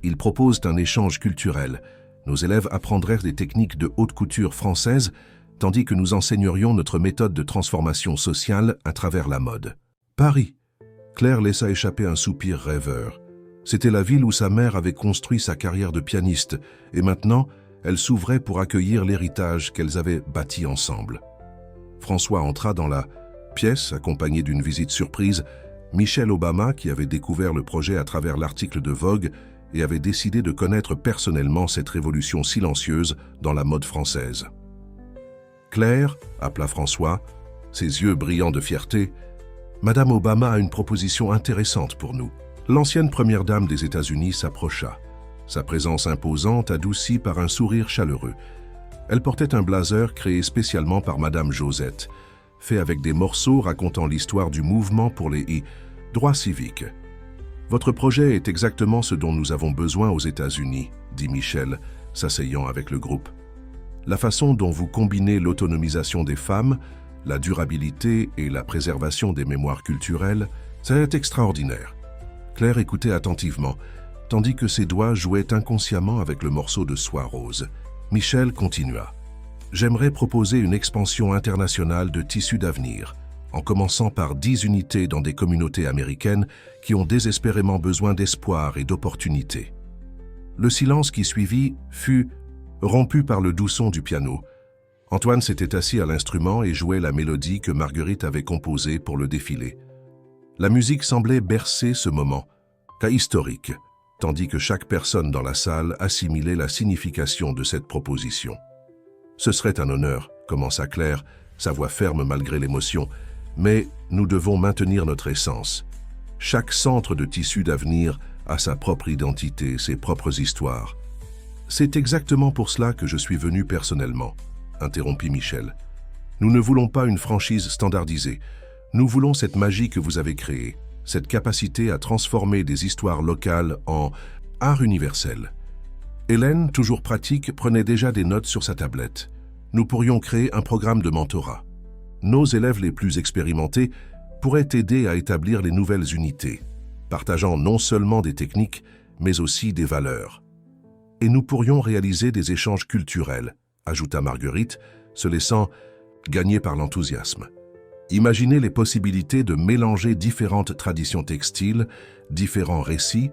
Ils proposent un échange culturel. Nos élèves apprendraient des techniques de haute couture française, tandis que nous enseignerions notre méthode de transformation sociale à travers la mode. Paris. Claire laissa échapper un soupir rêveur. C'était la ville où sa mère avait construit sa carrière de pianiste, et maintenant, elle s'ouvrait pour accueillir l'héritage qu'elles avaient bâti ensemble. François entra dans la pièce, accompagné d'une visite surprise. Michelle Obama, qui avait découvert le projet à travers l'article de Vogue et avait décidé de connaître personnellement cette révolution silencieuse dans la mode française. Claire, appela François, ses yeux brillants de fierté, « Madame Obama a une proposition intéressante pour nous. » L'ancienne première dame des États-Unis s'approcha, sa présence imposante adoucie par un sourire chaleureux. Elle portait un blazer créé spécialement par Madame Josette, fait avec des morceaux racontant l'histoire du mouvement pour les droits civiques. « Votre projet est exactement ce dont nous avons besoin aux États-Unis, » dit Michel, s'asseyant avec le groupe. « La façon dont vous combinez l'autonomisation des femmes, la durabilité et la préservation des mémoires culturelles, c'est extraordinaire. » Claire écoutait attentivement, tandis que ses doigts jouaient inconsciemment avec le morceau de soie rose. Michel continua. « J'aimerais proposer une expansion internationale de Tissus d'avenir, en commençant par 10 unités dans des communautés américaines qui ont désespérément besoin d'espoir et d'opportunités. » Le silence qui suivit fut rompu par le doux son du piano. Antoine s'était assis à l'instrument et jouait la mélodie que Marguerite avait composée pour le défilé. La musique semblait bercer ce moment, cas historique, tandis que chaque personne dans la salle assimilait la signification de cette proposition. « Ce serait un honneur », commença Claire, sa voix ferme malgré l'émotion, « mais nous devons maintenir notre essence. Chaque centre de tissu d'avenir a sa propre identité, ses propres histoires. » « C'est exactement pour cela que je suis venu personnellement, » interrompit Michel. « Nous ne voulons pas une franchise standardisée. Nous voulons cette magie que vous avez créée, cette capacité à transformer des histoires locales en art universel. » Hélène, toujours pratique, prenait déjà des notes sur sa tablette. Nous pourrions créer un programme de mentorat. Nos élèves les plus expérimentés pourraient aider à établir les nouvelles unités, partageant non seulement des techniques, mais aussi des valeurs. Et nous pourrions réaliser des échanges culturels, ajouta Marguerite, se laissant gagner par l'enthousiasme. Imaginez les possibilités de mélanger différentes traditions textiles, différents récits.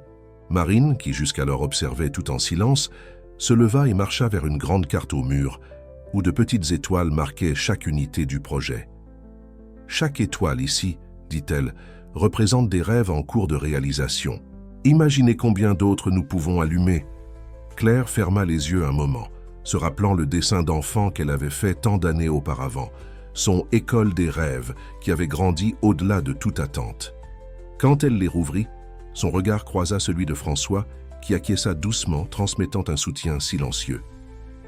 Marine, qui jusqu'alors observait tout en silence, se leva et marcha vers une grande carte au mur, où de petites étoiles marquaient chaque unité du projet. « Chaque étoile ici, dit-elle, représente des rêves en cours de réalisation. Imaginez combien d'autres nous pouvons allumer. » Claire ferma les yeux un moment, se rappelant le dessin d'enfant qu'elle avait fait tant d'années auparavant, son école des rêves qui avait grandi au-delà de toute attente. Quand elle les rouvrit, son regard croisa celui de François, qui acquiesça doucement, transmettant un soutien silencieux.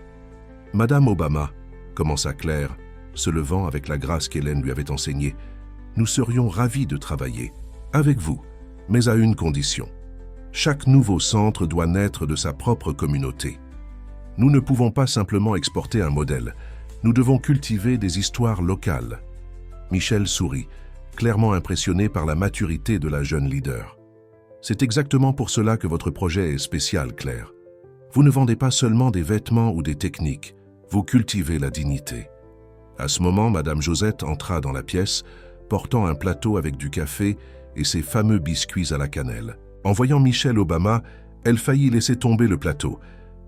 « Madame Obama, » commença Claire, se levant avec la grâce qu'Hélène lui avait enseignée, « nous serions ravis de travailler, avec vous, mais à une condition. Chaque nouveau centre doit naître de sa propre communauté. Nous ne pouvons pas simplement exporter un modèle, nous devons cultiver des histoires locales. » Michel sourit, clairement impressionné par la maturité de la jeune leader. « C'est exactement pour cela que votre projet est spécial, Claire. Vous ne vendez pas seulement des vêtements ou des techniques, vous cultivez la dignité. » À ce moment, Madame Josette entra dans la pièce, portant un plateau avec du café et ses fameux biscuits à la cannelle. En voyant Michelle Obama, elle faillit laisser tomber le plateau,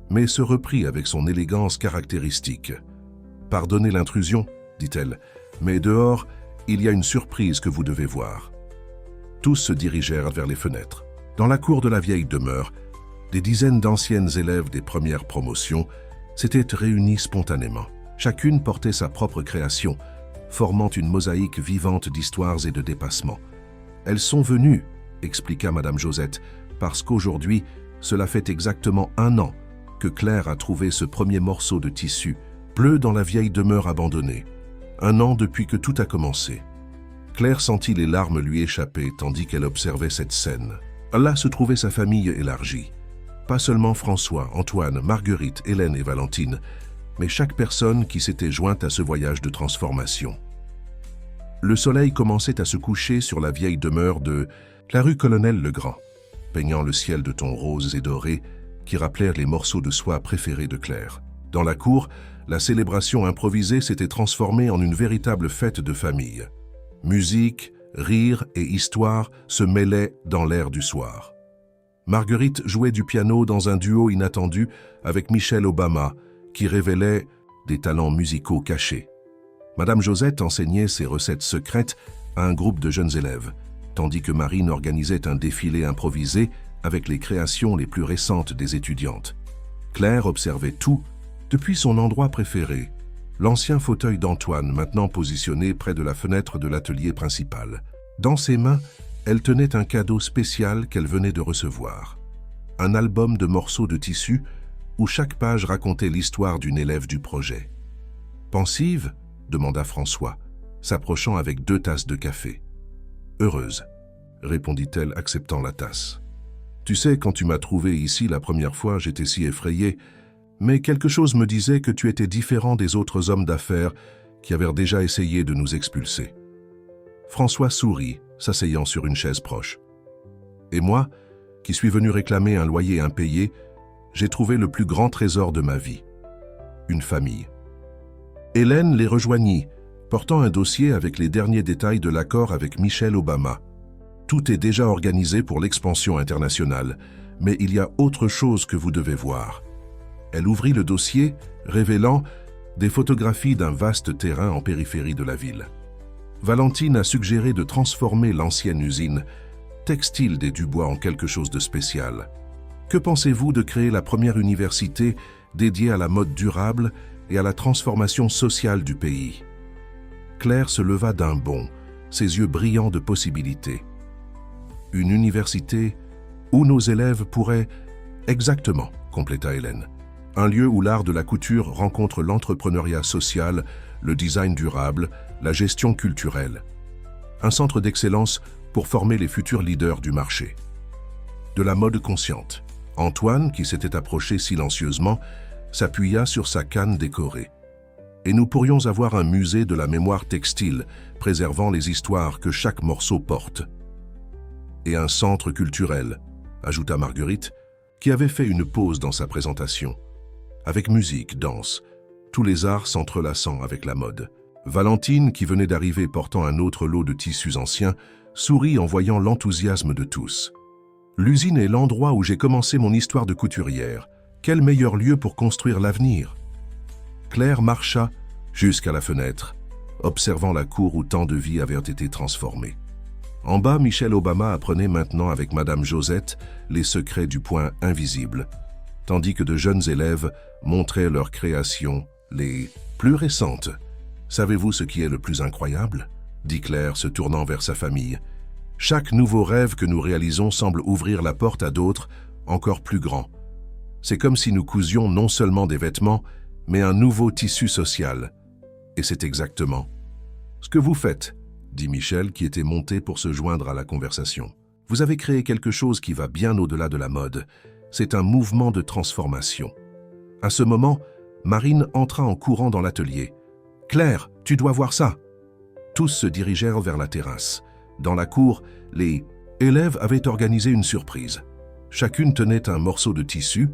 mais se reprit avec son élégance caractéristique. « Pardonnez l'intrusion, dit-elle, mais dehors, il y a une surprise que vous devez voir. » Tous se dirigèrent vers les fenêtres. Dans la cour de la vieille demeure, des dizaines d'anciennes élèves des premières promotions s'étaient réunies spontanément. Chacune portait sa propre création, formant une mosaïque vivante d'histoires et de dépassements. « Elles sont venues, » expliqua Madame Josette, « parce qu'aujourd'hui, cela fait exactement 1 an que Claire a trouvé ce premier morceau de tissu, bleu dans la vieille demeure abandonnée. 1 an depuis que tout a commencé. » Claire sentit les larmes lui échapper tandis qu'elle observait cette scène. Là se trouvait sa famille élargie. Pas seulement François, Antoine, Marguerite, Hélène et Valentine, mais chaque personne qui s'était jointe à ce voyage de transformation. Le soleil commençait à se coucher sur la vieille demeure de la rue Colonel-Legrand, peignant le ciel de tons roses et dorés qui rappelèrent les morceaux de soie préférés de Claire. Dans la cour, la célébration improvisée s'était transformée en une véritable fête de famille. Musique, rire et histoire se mêlaient dans l'air du soir. Marguerite jouait du piano dans un duo inattendu avec Michelle Obama, qui révélait des talents musicaux cachés. Madame Josette enseignait ses recettes secrètes à un groupe de jeunes élèves, tandis que Marine organisait un défilé improvisé avec les créations les plus récentes des étudiantes. Claire observait tout depuis son endroit préféré, l'ancien fauteuil d'Antoine, maintenant positionné près de la fenêtre de l'atelier principal. Dans ses mains, elle tenait un cadeau spécial qu'elle venait de recevoir. Un album de morceaux de tissu où chaque page racontait l'histoire d'une élève du projet. « Pensive ?» demanda François, s'approchant avec 2 tasses de café. « Heureuse », répondit-elle, acceptant la tasse. « Tu sais, quand tu m'as trouvé ici la première fois, j'étais si effrayée, mais quelque chose me disait que tu étais différent des autres hommes d'affaires qui avaient déjà essayé de nous expulser. » François sourit, s'asseyant sur une chaise proche. « Et moi, qui suis venu réclamer un loyer impayé, j'ai trouvé le plus grand trésor de ma vie, une famille. » Hélène les rejoignit, portant un dossier avec les derniers détails de l'accord avec Michelle Obama. Tout est déjà organisé pour l'expansion internationale, mais il y a autre chose que vous devez voir. Elle ouvrit le dossier, révélant des photographies d'un vaste terrain en périphérie de la ville. Valentine a suggéré de transformer l'ancienne usine textile des Dubois en quelque chose de spécial. Que pensez-vous de créer la première université dédiée à la mode durable et à la transformation sociale du pays? Claire se leva d'un bond, ses yeux brillants de possibilités. Une université où nos élèves pourraient... Exactement, compléta Hélène. Un lieu où l'art de la couture rencontre l'entrepreneuriat social, le design durable, la gestion culturelle. Un centre d'excellence pour former les futurs leaders du marché. De la mode consciente. Antoine, qui s'était approché silencieusement, s'appuya sur sa canne décorée. Et nous pourrions avoir un musée de la mémoire textile, préservant les histoires que chaque morceau porte. Et un centre culturel, ajouta Marguerite, qui avait fait une pause dans sa présentation. Avec musique, danse, tous les arts s'entrelaçant avec la mode. Valentine, qui venait d'arriver portant un autre lot de tissus anciens, sourit en voyant l'enthousiasme de tous. L'usine est l'endroit où j'ai commencé mon histoire de couturière. Quel meilleur lieu pour construire l'avenir? Claire marcha jusqu'à la fenêtre, observant la cour où tant de vies avaient été transformées. En bas, Michelle Obama apprenait maintenant avec Madame Josette les secrets du point invisible, tandis que de jeunes élèves montraient leurs créations, les plus récentes. « Savez-vous ce qui est le plus incroyable ?» dit Claire, se tournant vers sa famille. « Chaque nouveau rêve que nous réalisons semble ouvrir la porte à d'autres, encore plus grands. C'est comme si nous cousions non seulement des vêtements, mais un nouveau tissu social. Et c'est exactement ce que vous faites, » dit Michel, qui était monté pour se joindre à la conversation. « Vous avez créé quelque chose qui va bien au-delà de la mode. C'est un mouvement de transformation. » À ce moment, Marine entra en courant dans l'atelier. « Claire, tu dois voir ça !» Tous se dirigèrent vers la terrasse. Dans la cour, les élèves avaient organisé une surprise. Chacune tenait un morceau de tissu,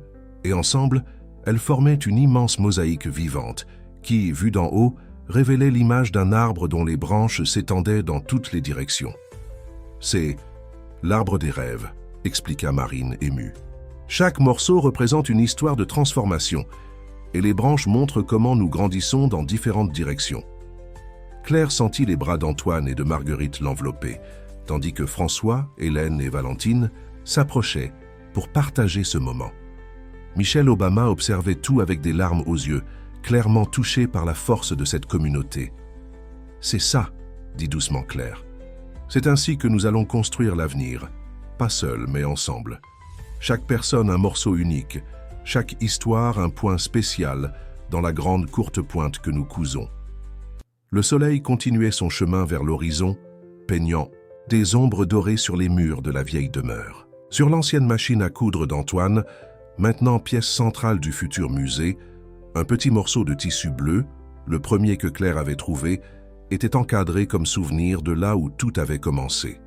et ensemble, elles formaient une immense mosaïque vivante qui, vue d'en haut, révélait l'image d'un arbre dont les branches s'étendaient dans toutes les directions. « C'est l'arbre des rêves », expliqua Marine émue. « Chaque morceau représente une histoire de transformation, et les branches montrent comment nous grandissons dans différentes directions. » Claire sentit les bras d'Antoine et de Marguerite l'envelopper, tandis que François, Hélène et Valentine s'approchaient pour partager ce moment. Michelle Obama observait tout avec des larmes aux yeux, clairement touchée par la force de cette communauté. « C'est ça, » dit doucement Claire. « C'est ainsi que nous allons construire l'avenir, pas seuls mais ensemble. Chaque personne un morceau unique, chaque histoire un point spécial dans la grande courte pointe que nous cousons. » Le soleil continuait son chemin vers l'horizon, peignant des ombres dorées sur les murs de la vieille demeure. Sur l'ancienne machine à coudre d'Antoine, maintenant pièce centrale du futur musée, un petit morceau de tissu bleu, le premier que Claire avait trouvé, était encadré comme souvenir de là où tout avait commencé.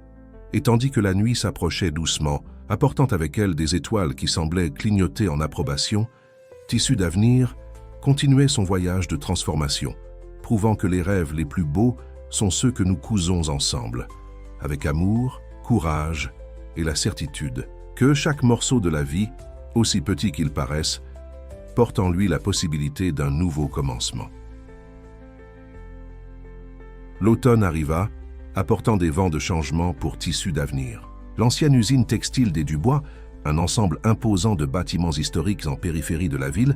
Et tandis que la nuit s'approchait doucement, apportant avec elle des étoiles qui semblaient clignoter en approbation, Tissu d'avenir continuait son voyage de transformation, prouvant que les rêves les plus beaux sont ceux que nous cousons ensemble, avec amour, courage et la certitude que chaque morceau de la vie, aussi petit qu'il paraisse, porte en lui la possibilité d'un nouveau commencement. L'automne arriva, apportant des vents de changement pour Tissu d'avenir. L'ancienne usine textile des Dubois, un ensemble imposant de bâtiments historiques en périphérie de la ville,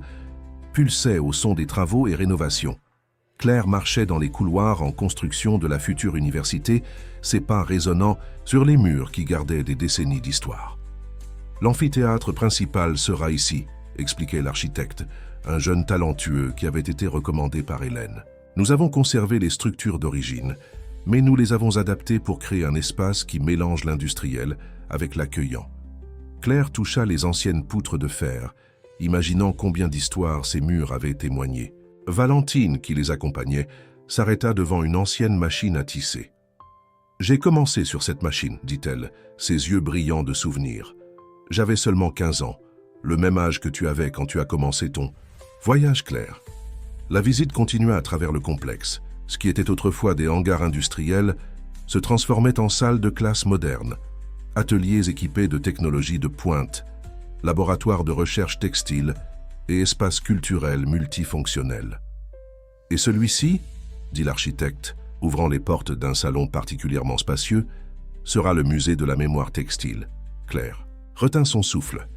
pulsait au son des travaux et rénovations. Claire marchait dans les couloirs en construction de la future université, ses pas résonnant sur les murs qui gardaient des décennies d'histoire. « L'amphithéâtre principal sera ici », expliquait l'architecte, un jeune talentueux qui avait été recommandé par Hélène. « Nous avons conservé les structures d'origine, mais nous les avons adaptées pour créer un espace qui mélange l'industriel avec l'accueillant. » Claire toucha les anciennes poutres de fer, imaginant combien d'histoires ces murs avaient témoigné. Valentine, qui les accompagnait, s'arrêta devant une ancienne machine à tisser. « J'ai commencé sur cette machine, dit-elle, ses yeux brillants de souvenirs. J'avais seulement 15 ans, le même âge que tu avais quand tu as commencé ton voyage, Claire. » La visite continua à travers le complexe. Ce qui était autrefois des hangars industriels se transformait en salles de classe modernes, ateliers équipés de technologies de pointe, laboratoires de recherche textile et espaces culturels multifonctionnels. Et celui-ci, dit l'architecte, ouvrant les portes d'un salon particulièrement spacieux, sera le musée de la mémoire textile. Claire retint son souffle.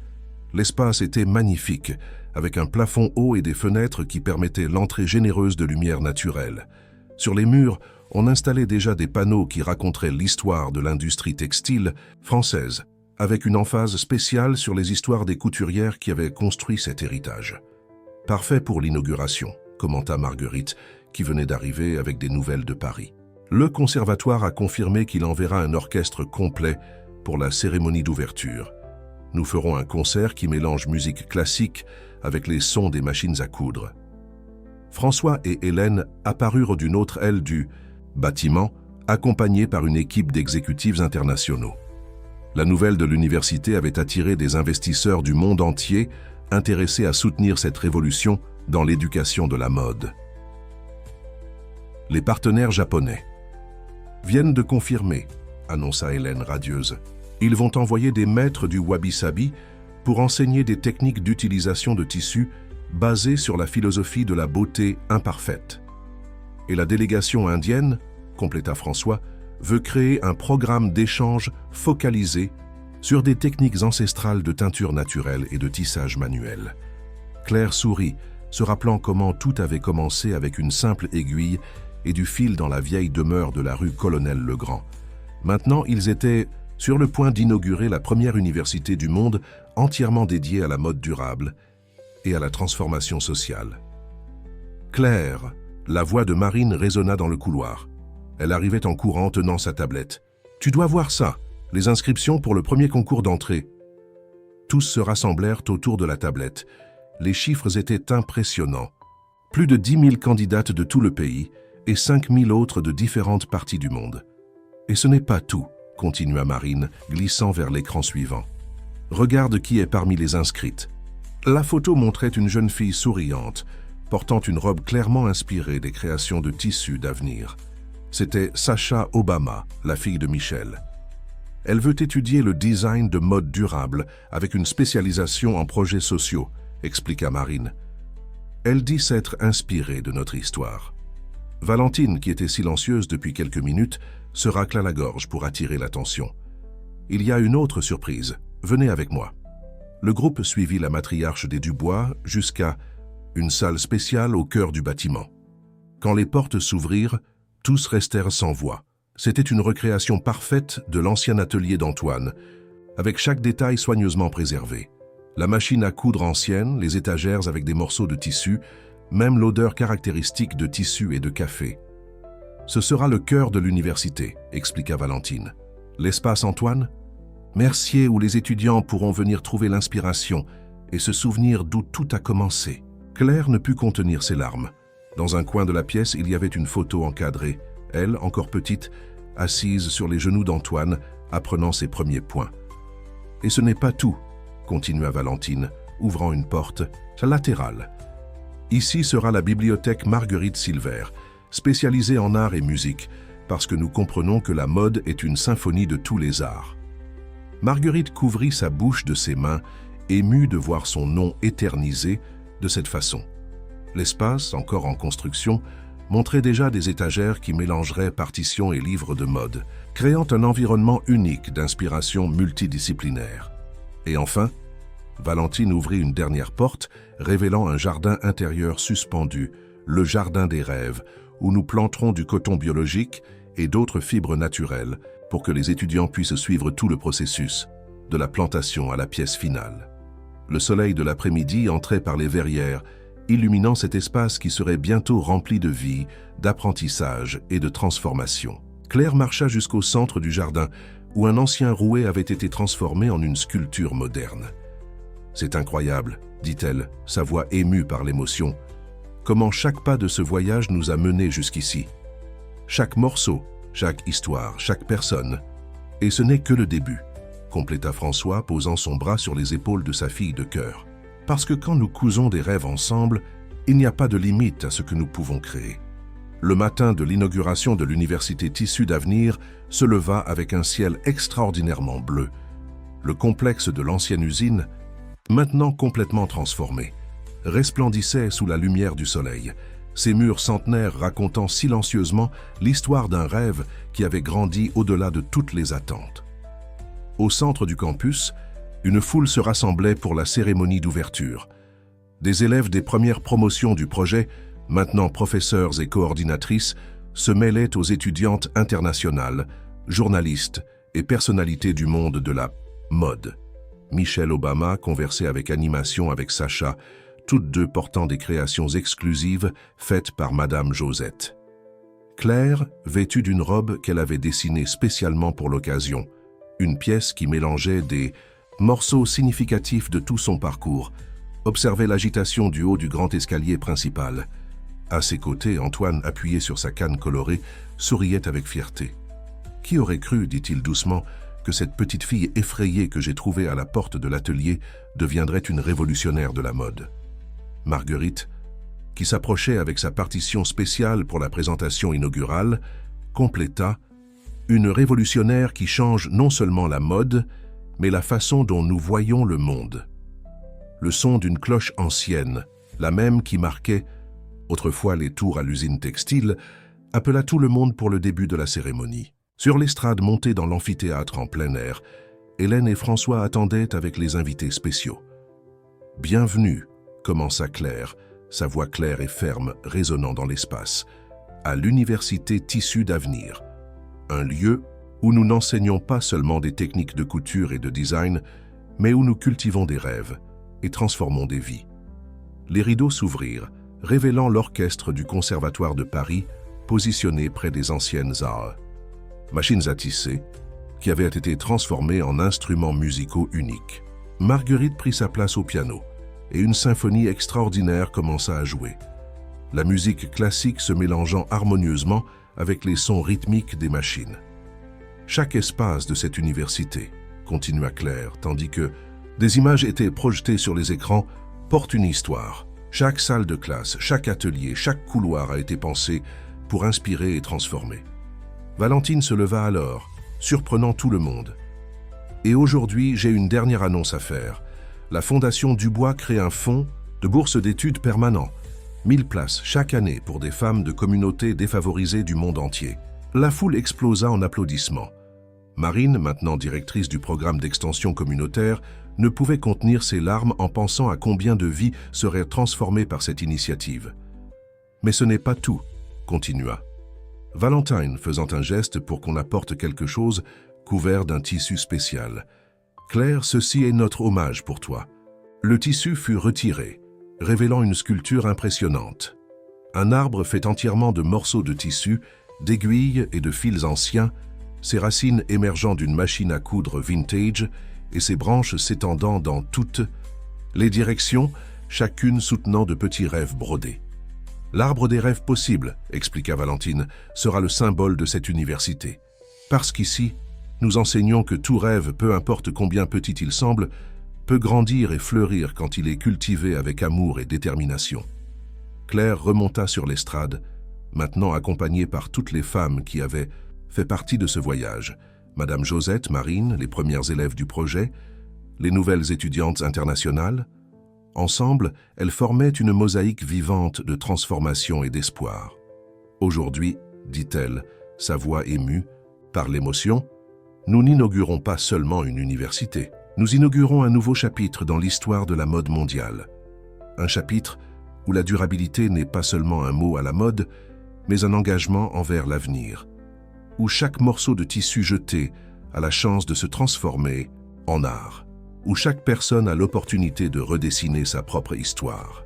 L'espace était magnifique, avec un plafond haut et des fenêtres qui permettaient l'entrée généreuse de lumière naturelle. Sur les murs, on installait déjà des panneaux qui raconteraient l'histoire de l'industrie textile française, avec une emphase spéciale sur les histoires des couturières qui avaient construit cet héritage. « Parfait pour l'inauguration », commenta Marguerite, qui venait d'arriver avec des nouvelles de Paris. Le conservatoire a confirmé qu'il enverra un orchestre complet pour la cérémonie d'ouverture. Nous ferons un concert qui mélange musique classique avec les sons des machines à coudre. François et Hélène apparurent d'une autre aile du bâtiment, accompagnés par une équipe d'exécutifs internationaux. La nouvelle de l'université avait attiré des investisseurs du monde entier intéressés à soutenir cette révolution dans l'éducation de la mode. Les partenaires japonais viennent de confirmer, annonça Hélène radieuse. Ils vont envoyer des maîtres du wabi-sabi pour enseigner des techniques d'utilisation de tissus basées sur la philosophie de la beauté imparfaite. Et la délégation indienne, compléta François, veut créer un programme d'échange focalisé sur des techniques ancestrales de teinture naturelle et de tissage manuel. Claire sourit, se rappelant comment tout avait commencé avec une simple aiguille et du fil dans la vieille demeure de la rue Colonel-Legrand. Maintenant, ils étaient sur le point d'inaugurer la première université du monde entièrement dédiée à la mode durable et à la transformation sociale. « Claire !» La voix de Marine résonna dans le couloir. Elle arrivait en courant tenant sa tablette. « Tu dois voir ça, les inscriptions pour le premier concours d'entrée. » Tous se rassemblèrent autour de la tablette. Les chiffres étaient impressionnants. Plus de 10 000 candidates de tout le pays et 5 000 autres de différentes parties du monde. « Et ce n'est pas tout, » continua Marine, glissant vers l'écran suivant. « Regarde qui est parmi les inscrites. » La photo montrait une jeune fille souriante, portant une robe clairement inspirée des créations de tissus d'avenir. C'était Sacha Obama, la fille de Michel. Elle veut étudier le design de mode durable avec une spécialisation en projets sociaux, expliqua Marine. Elle dit s'être inspirée de notre histoire. Valentine, qui était silencieuse depuis quelques minutes, se racla la gorge pour attirer l'attention. Il y a une autre surprise. Venez avec moi. Le groupe suivit la matriarche des Dubois jusqu'à une salle spéciale au cœur du bâtiment. Quand les portes s'ouvrirent, tous restèrent sans voix. C'était une recréation parfaite de l'ancien atelier d'Antoine, avec chaque détail soigneusement préservé. La machine à coudre ancienne, les étagères avec des morceaux de tissu, même l'odeur caractéristique de tissu et de café. « Ce sera le cœur de l'université », expliqua Valentine. « L'espace Antoine ? Mercier où les étudiants pourront venir trouver l'inspiration et se souvenir d'où tout a commencé. » Claire ne put contenir ses larmes. Dans un coin de la pièce, il y avait une photo encadrée, elle, encore petite, assise sur les genoux d'Antoine, apprenant ses premiers points. « Et ce n'est pas tout, » continua Valentine, ouvrant une porte, sa latérale. « Ici sera la bibliothèque Marguerite Silver, spécialisée en art et musique, parce que nous comprenons que la mode est une symphonie de tous les arts. » Marguerite couvrit sa bouche de ses mains, émue de voir son nom éternisé de cette façon. L'espace, encore en construction, montrait déjà des étagères qui mélangeraient partitions et livres de mode, créant un environnement unique d'inspiration multidisciplinaire. Et enfin, Valentine ouvrit une dernière porte, révélant un jardin intérieur suspendu, le jardin des rêves, où nous planterons du coton biologique et d'autres fibres naturelles pour que les étudiants puissent suivre tout le processus, de la plantation à la pièce finale. Le soleil de l'après-midi entrait par les verrières, illuminant cet espace qui serait bientôt rempli de vie, d'apprentissage et de transformation. Claire marcha jusqu'au centre du jardin, où un ancien rouet avait été transformé en une sculpture moderne. « C'est incroyable, » dit-elle, sa voix émue par l'émotion. « Comment chaque pas de ce voyage nous a menés jusqu'ici. Chaque morceau, chaque histoire, chaque personne. Et ce n'est que le début, » compléta François, posant son bras sur les épaules de sa fille de cœur. « Parce que quand nous cousons des rêves ensemble, il n'y a pas de limite à ce que nous pouvons créer. » Le matin de l'inauguration de l'université Tissus d'Avenir se leva avec un ciel extraordinairement bleu. Le complexe de l'ancienne usine, maintenant complètement transformé, resplendissait sous la lumière du soleil, ces murs centenaires racontant silencieusement l'histoire d'un rêve qui avait grandi au-delà de toutes les attentes. Au centre du campus, une foule se rassemblait pour la cérémonie d'ouverture. Des élèves des premières promotions du projet, maintenant professeurs et coordinatrices, se mêlaient aux étudiantes internationales, journalistes et personnalités du monde de la mode. Michelle Obama conversait avec animation avec Sacha, toutes deux portant des créations exclusives faites par Madame Josette. Claire, vêtue d'une robe qu'elle avait dessinée spécialement pour l'occasion, une pièce qui mélangeait des morceaux significatifs de tout son parcours, observait l'agitation du haut du grand escalier principal. À ses côtés, Antoine, appuyé sur sa canne colorée, souriait avec fierté. « Qui aurait cru, dit-il doucement, que cette petite fille effrayée que j'ai trouvée à la porte de l'atelier deviendrait une révolutionnaire de la mode ?» Marguerite, qui s'approchait avec sa partition spéciale pour la présentation inaugurale, compléta « Une révolutionnaire qui change non seulement la mode, mais la façon dont nous voyons le monde. » Le son d'une cloche ancienne, la même qui marquait autrefois les tours à l'usine textile, appela tout le monde pour le début de la cérémonie. Sur l'estrade montée dans l'amphithéâtre en plein air, Hélène et François attendaient avec les invités spéciaux. « Bienvenue », commença Claire, sa voix claire et ferme résonnant dans l'espace, « à l'Université Tissu d'Avenir, un lieu où nous n'enseignons pas seulement des techniques de couture et de design, mais où nous cultivons des rêves et transformons des vies. » Les rideaux s'ouvrirent, révélant l'orchestre du Conservatoire de Paris, positionné près des anciennes arts. Machines à tisser, qui avaient été transformées en instruments musicaux uniques. Marguerite prit sa place au piano, et une symphonie extraordinaire commença à jouer. La musique classique se mélangeant harmonieusement avec les sons rythmiques des machines. Chaque espace de cette université, continua Claire, tandis que des images étaient projetées sur les écrans, porte une histoire. Chaque salle de classe, chaque atelier, chaque couloir a été pensé pour inspirer et transformer. Valentine se leva alors, surprenant tout le monde. Et aujourd'hui, j'ai une dernière annonce à faire. La Fondation Dubois crée un fonds de bourse d'études permanent. 1000 places chaque année pour des femmes de communautés défavorisées du monde entier. La foule explosa en applaudissements. Marine, maintenant directrice du programme d'extension communautaire, ne pouvait contenir ses larmes en pensant à combien de vies seraient transformées par cette initiative. Mais ce n'est pas tout, continua. Valentine faisant un geste pour qu'on apporte quelque chose couvert d'un tissu spécial. Claire, ceci est notre hommage pour toi. Le tissu fut retiré, révélant une sculpture impressionnante. Un arbre fait entièrement de morceaux de tissu, d'aiguilles et de fils anciens, ses racines émergeant d'une machine à coudre vintage et ses branches s'étendant dans toutes les directions, chacune soutenant de petits rêves brodés. L'arbre des rêves possibles, expliqua Valentine, sera le symbole de cette université. Parce qu'ici, nous enseignons que tout rêve, peu importe combien petit il semble, peut grandir et fleurir quand il est cultivé avec amour et détermination. Claire remonta sur l'estrade, maintenant accompagnée par toutes les femmes qui avaient fait partie de ce voyage. Madame Josette, Marine, les premières élèves du projet, les nouvelles étudiantes internationales. Ensemble, elles formaient une mosaïque vivante de transformation et d'espoir. Aujourd'hui, dit-elle, sa voix émue, par l'émotion, nous n'inaugurons pas seulement une université, nous inaugurons un nouveau chapitre dans l'histoire de la mode mondiale. Un chapitre où la durabilité n'est pas seulement un mot à la mode, mais un engagement envers l'avenir, où chaque morceau de tissu jeté a la chance de se transformer en art, où chaque personne a l'opportunité de redessiner sa propre histoire.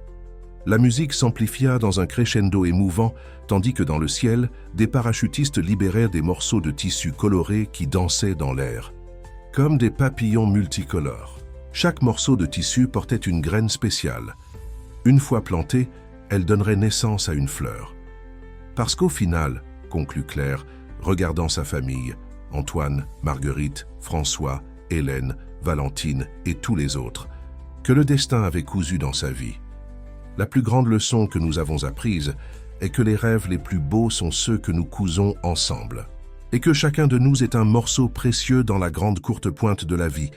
La musique s'amplifia dans un crescendo émouvant, tandis que dans le ciel, des parachutistes libérèrent des morceaux de tissu colorés qui dansaient dans l'air, comme des papillons multicolores. Chaque morceau de tissu portait une graine spéciale. Une fois plantée, elle donnerait naissance à une fleur. Parce qu'au final, conclut Claire, regardant sa famille, Antoine, Marguerite, François, Hélène, Valentine et tous les autres, que le destin avait cousu dans sa vie. La plus grande leçon que nous avons apprise est que les rêves les plus beaux sont ceux que nous cousons ensemble, et que chacun de nous est un morceau précieux dans la grande courte pointe de la vie,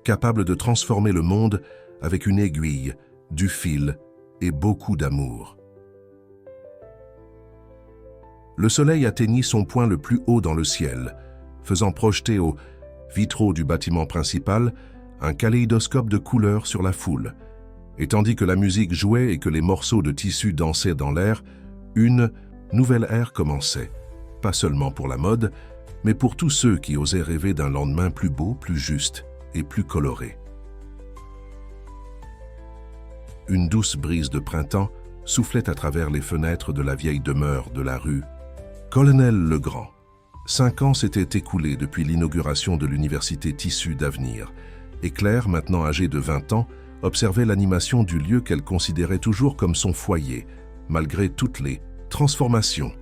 capable de transformer le monde avec une aiguille, du fil et beaucoup d'amour. Le soleil atteignit son point le plus haut dans le ciel, faisant projeter aux vitraux du bâtiment principal un kaléidoscope de couleurs sur la foule. Et tandis que la musique jouait et que les morceaux de tissu dansaient dans l'air, une nouvelle ère commençait, pas seulement pour la mode, mais pour tous ceux qui osaient rêver d'un lendemain plus beau, plus juste et plus coloré. Une douce brise de printemps soufflait à travers les fenêtres de la vieille demeure de la rue Colonel-Legrand. 5 ans s'étaient écoulés depuis l'inauguration de l'université Tissu d'Avenir, et Claire, maintenant âgée de 20 ans, observait l'animation du lieu qu'elle considérait toujours comme son foyer, malgré toutes les transformations.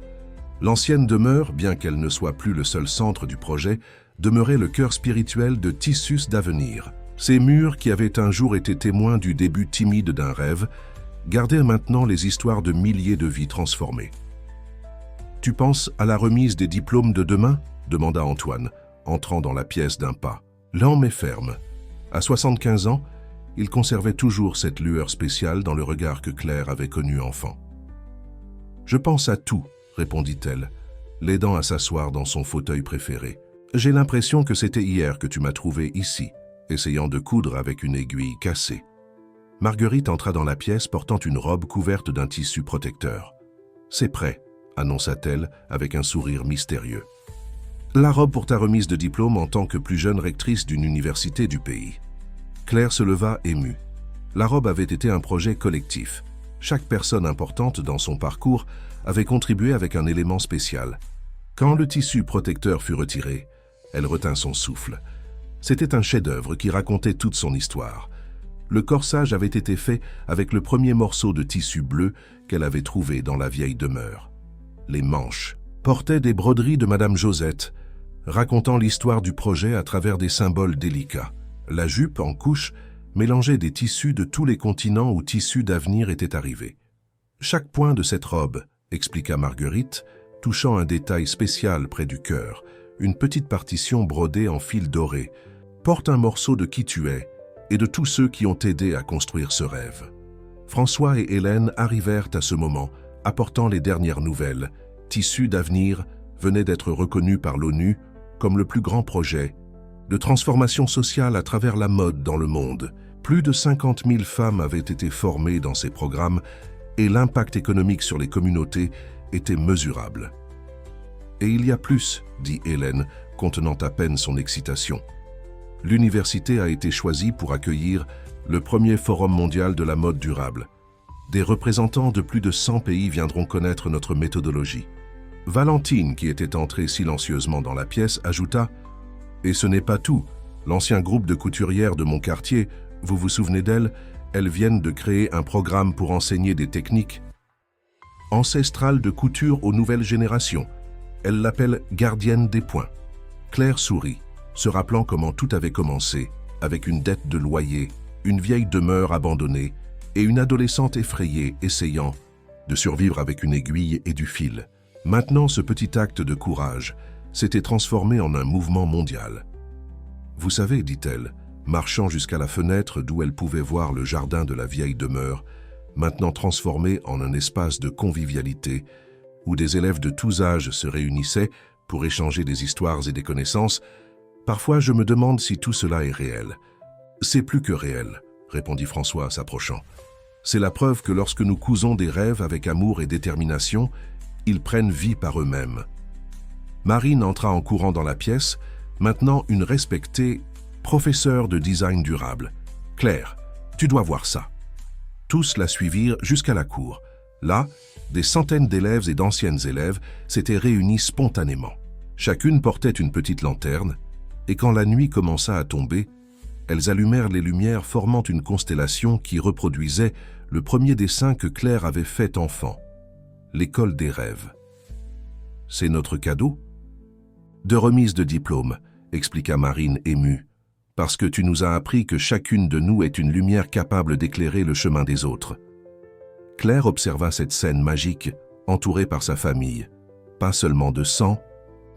L'ancienne demeure, bien qu'elle ne soit plus le seul centre du projet, demeurait le cœur spirituel de Tissus d'Avenir. Ces murs, qui avaient un jour été témoins du début timide d'un rêve, gardaient maintenant les histoires de milliers de vies transformées. « Tu penses à la remise des diplômes de demain ?» demanda Antoine, entrant dans la pièce d'un pas. Lent mais ferme. À 75 ans, il conservait toujours cette lueur spéciale dans le regard que Claire avait connu enfant. « Je pense à tout, » répondit-elle, l'aidant à s'asseoir dans son fauteuil préféré. « J'ai l'impression que c'était hier que tu m'as trouvé ici, essayant de coudre avec une aiguille cassée. » Marguerite entra dans la pièce portant une robe couverte d'un tissu protecteur. « C'est prêt, » annonça-t-elle avec un sourire mystérieux. « La robe pour ta remise de diplôme en tant que plus jeune rectrice d'une université du pays. » Claire se leva émue. La robe avait été un projet collectif. Chaque personne importante dans son parcours avait contribué avec un élément spécial. Quand le tissu protecteur fut retiré, elle retint son souffle. C'était un chef-d'œuvre qui racontait toute son histoire. Le corsage avait été fait avec le premier morceau de tissu bleu qu'elle avait trouvé dans la vieille demeure. Les manches portaient des broderies de Madame Josette, racontant l'histoire du projet à travers des symboles délicats. La jupe, en couche, mélangeait des tissus de tous les continents où Tissu d'Avenir était arrivé. Chaque point de cette robe, expliqua Marguerite, touchant un détail spécial près du cœur, une petite partition brodée en fil doré, porte un morceau de qui tu es et de tous ceux qui ont aidé à construire ce rêve. François et Hélène arrivèrent à ce moment, apportant les dernières nouvelles. Tissu d'Avenir venait d'être reconnu par l'ONU comme le plus grand projet de transformation sociale à travers la mode dans le monde. Plus de 50 000 femmes avaient été formées dans ces programmes et l'impact économique sur les communautés était mesurable. « Et il y a plus, » dit Hélène, contenant à peine son excitation. L'université a été choisie pour accueillir le premier forum mondial de la mode durable. Des représentants de plus de 100 pays viendront connaître notre méthodologie. Valentine, qui était entrée silencieusement dans la pièce, ajouta « Et ce n'est pas tout. L'ancien groupe de couturières de mon quartier, vous vous souvenez d'elles? Elles viennent de créer un programme pour enseigner des techniques ancestrales de couture aux nouvelles générations. Elles l'appellent « gardienne des points ». Claire sourit, se rappelant comment tout avait commencé, avec une dette de loyer, une vieille demeure abandonnée et une adolescente effrayée essayant de survivre avec une aiguille et du fil. Maintenant, ce petit acte de courage s'était transformé en un mouvement mondial. « Vous savez, dit-elle, marchant jusqu'à la fenêtre d'où elle pouvait voir le jardin de la vieille demeure, maintenant transformé en un espace de convivialité, où des élèves de tous âges se réunissaient pour échanger des histoires et des connaissances. Parfois, je me demande si tout cela est réel. »« C'est plus que réel, » répondit François s'approchant. « C'est la preuve que lorsque nous cousons des rêves avec amour et détermination, ils prennent vie par eux-mêmes. » Marine entra en courant dans la pièce, maintenant une respectée professeure de design durable. « Claire, tu dois voir ça. » Tous la suivirent jusqu'à la cour. Là, des centaines d'élèves et d'anciennes élèves s'étaient réunis spontanément. Chacune portait une petite lanterne, et quand la nuit commença à tomber, elles allumèrent les lumières formant une constellation qui reproduisait le premier dessin que Claire avait fait enfant, l'école des rêves. « C'est notre cadeau ?»« De remise de diplôme, » expliqua Marine émue, « parce que tu nous as appris que chacune de nous est une lumière capable d'éclairer le chemin des autres. » Claire observa cette scène magique, entourée par sa famille, pas seulement de sang,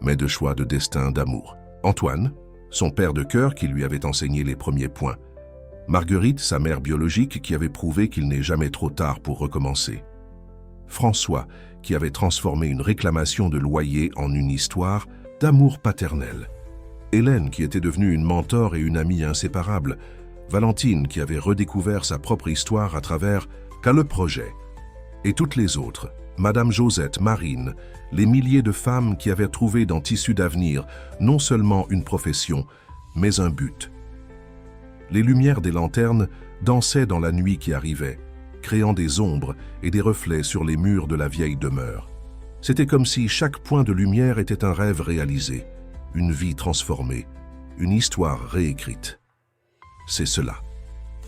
mais de choix de destin, d'amour. Antoine, son père de cœur qui lui avait enseigné les premiers points. Marguerite, sa mère biologique qui avait prouvé qu'il n'est jamais trop tard pour recommencer. François, qui avait transformé une réclamation de loyer en une histoire d'amour paternel. Hélène, qui était devenue une mentor et une amie inséparable. Valentine, qui avait redécouvert sa propre histoire à travers le projet. Et toutes les autres, Madame Josette, Marine, les milliers de femmes qui avaient trouvé dans Tissu d'avenir non seulement une profession, mais un but. Les lumières des lanternes dansaient dans la nuit qui arrivait, créant des ombres et des reflets sur les murs de la vieille demeure. C'était comme si chaque point de lumière était un rêve réalisé, une vie transformée, une histoire réécrite. C'est cela,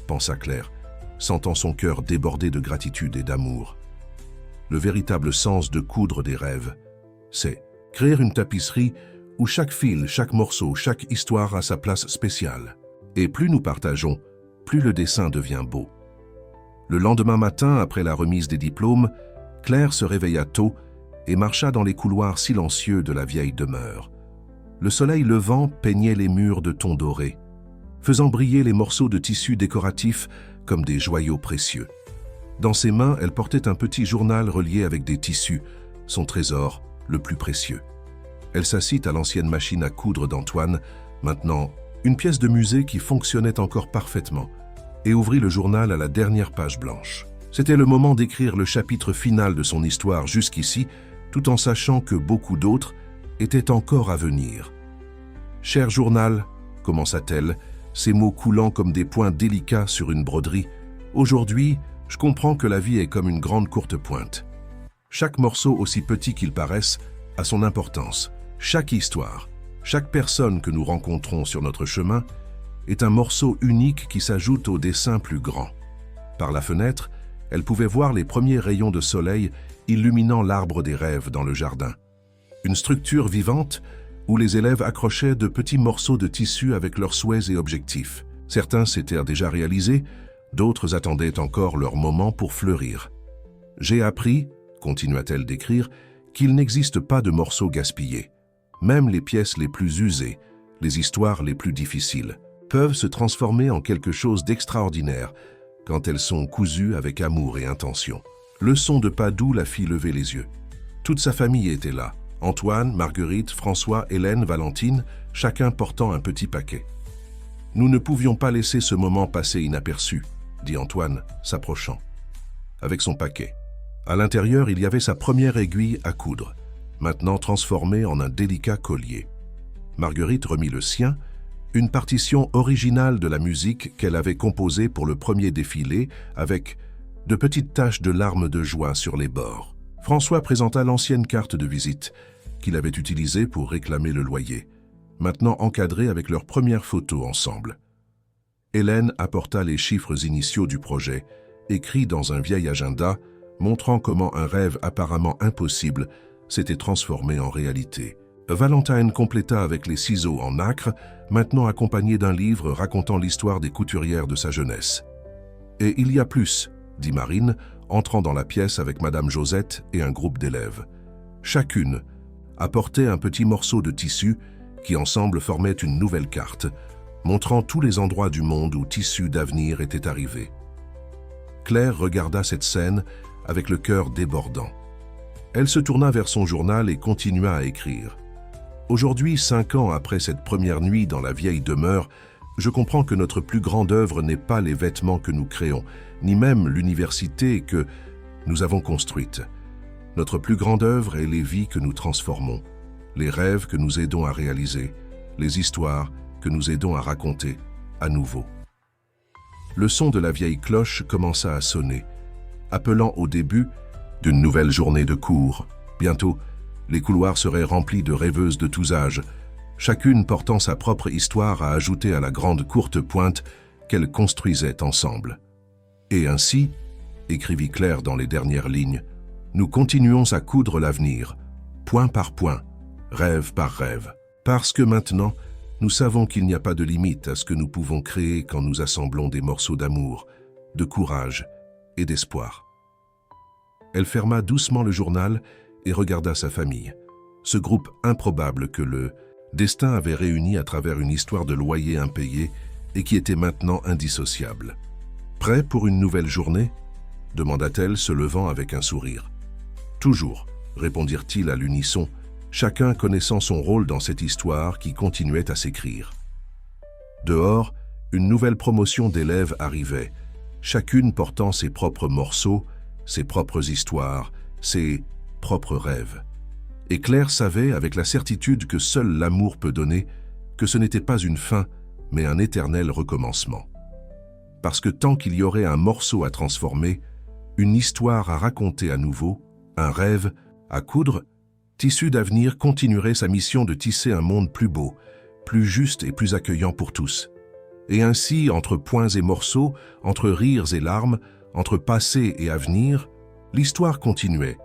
pensa Claire, sentant son cœur déborder de gratitude et d'amour. Le véritable sens de coudre des rêves, c'est créer une tapisserie où chaque fil, chaque morceau, chaque histoire a sa place spéciale. Et plus nous partageons, plus le dessin devient beau. Le lendemain matin, après la remise des diplômes, Claire se réveilla tôt et marcha dans les couloirs silencieux de la vieille demeure. Le soleil levant peignait les murs de tons dorés, faisant briller les morceaux de tissu décoratifs comme des joyaux précieux. Dans ses mains, elle portait un petit journal relié avec des tissus, son trésor le plus précieux. Elle s'assit à l'ancienne machine à coudre d'Antoine, maintenant une pièce de musée qui fonctionnait encore parfaitement, et ouvrit le journal à la dernière page blanche. C'était le moment d'écrire le chapitre final de son histoire jusqu'ici, tout en sachant que beaucoup d'autres étaient encore à venir. « Cher journal », commença-t-elle, ses mots coulant comme des points délicats sur une broderie, « aujourd'hui, je comprends que la vie est comme une grande courte pointe. Chaque morceau, aussi petit qu'il paraisse, a son importance. Chaque histoire, chaque personne que nous rencontrons sur notre chemin est un morceau unique qui s'ajoute au dessin plus grand. » Par la fenêtre, elle pouvait voir les premiers rayons de soleil illuminant l'arbre des rêves dans le jardin. Une structure vivante où les élèves accrochaient de petits morceaux de tissu avec leurs souhaits et objectifs. Certains s'étaient déjà réalisés, d'autres attendaient encore leur moment pour fleurir. « J'ai appris, » continua-t-elle d'écrire, « qu'il n'existe pas de morceaux gaspillés. Même les pièces les plus usées, les histoires les plus difficiles, peuvent se transformer en quelque chose d'extraordinaire quand elles sont cousues avec amour et intention. » Le son de Padoue la fit lever les yeux. Toute sa famille était là. Antoine, Marguerite, François, Hélène, Valentine, chacun portant un petit paquet. « Nous ne pouvions pas laisser ce moment passer inaperçu, » dit Antoine, s'approchant. Avec son paquet. À l'intérieur, il y avait sa première aiguille à coudre, maintenant transformée en un délicat collier. Marguerite remit le sien, une partition originale de la musique qu'elle avait composée pour le premier défilé, avec de petites taches de larmes de joie sur les bords. François présenta l'ancienne carte de visite qu'il avait utilisée pour réclamer le loyer, maintenant encadrée avec leurs premières photos ensemble. Hélène apporta les chiffres initiaux du projet, écrits dans un vieil agenda, montrant comment un rêve apparemment impossible s'était transformé en réalité. Valentine compléta avec les ciseaux en nacre, maintenant accompagné d'un livre racontant l'histoire des couturières de sa jeunesse. « Et il y a plus », dit Marine, entrant dans la pièce avec Madame Josette et un groupe d'élèves. Chacune apportait un petit morceau de tissu qui ensemble formait une nouvelle carte, montrant tous les endroits du monde où Tissu d'avenir était arrivé. Claire regarda cette scène avec le cœur débordant. Elle se tourna vers son journal et continua à écrire. « Aujourd'hui, 5 ans après cette première nuit dans la vieille demeure, je comprends que notre plus grande œuvre n'est pas les vêtements que nous créons, ni même l'université que nous avons construite. Notre plus grande œuvre est les vies que nous transformons, les rêves que nous aidons à réaliser, les histoires que nous aidons à raconter à nouveau. » Le son de la vieille cloche commença à sonner, appelant au début d'une nouvelle journée de cours. Bientôt, les couloirs seraient remplis de rêveuses de tous âges, chacune portant sa propre histoire à ajouter à la grande courte pointe qu'elles construisaient ensemble. Et ainsi, écrivit Claire dans les dernières lignes, nous continuons à coudre l'avenir, point par point, rêve par rêve, parce que maintenant, nous savons qu'il n'y a pas de limite à ce que nous pouvons créer quand nous assemblons des morceaux d'amour, de courage et d'espoir. Elle ferma doucement le journal et regarda sa famille, ce groupe improbable que le destin avait réuni à travers une histoire de loyer impayé et qui était maintenant indissociable. « Prêt pour une nouvelle journée ?» demanda-t-elle, se levant avec un sourire. Toujours, répondirent-ils à l'unisson, chacun connaissant son rôle dans cette histoire qui continuait à s'écrire. Dehors, une nouvelle promotion d'élèves arrivait, chacune portant ses propres morceaux, ses propres histoires, ses propres rêves. Et Claire savait, avec la certitude que seul l'amour peut donner, que ce n'était pas une fin, mais un éternel recommencement. Parce que tant qu'il y aurait un morceau à transformer, une histoire à raconter à nouveau, un rêve à coudre, Tissu d'avenir continuerait sa mission de tisser un monde plus beau, plus juste et plus accueillant pour tous. Et ainsi, entre points et morceaux, entre rires et larmes, entre passé et avenir, l'histoire continuait,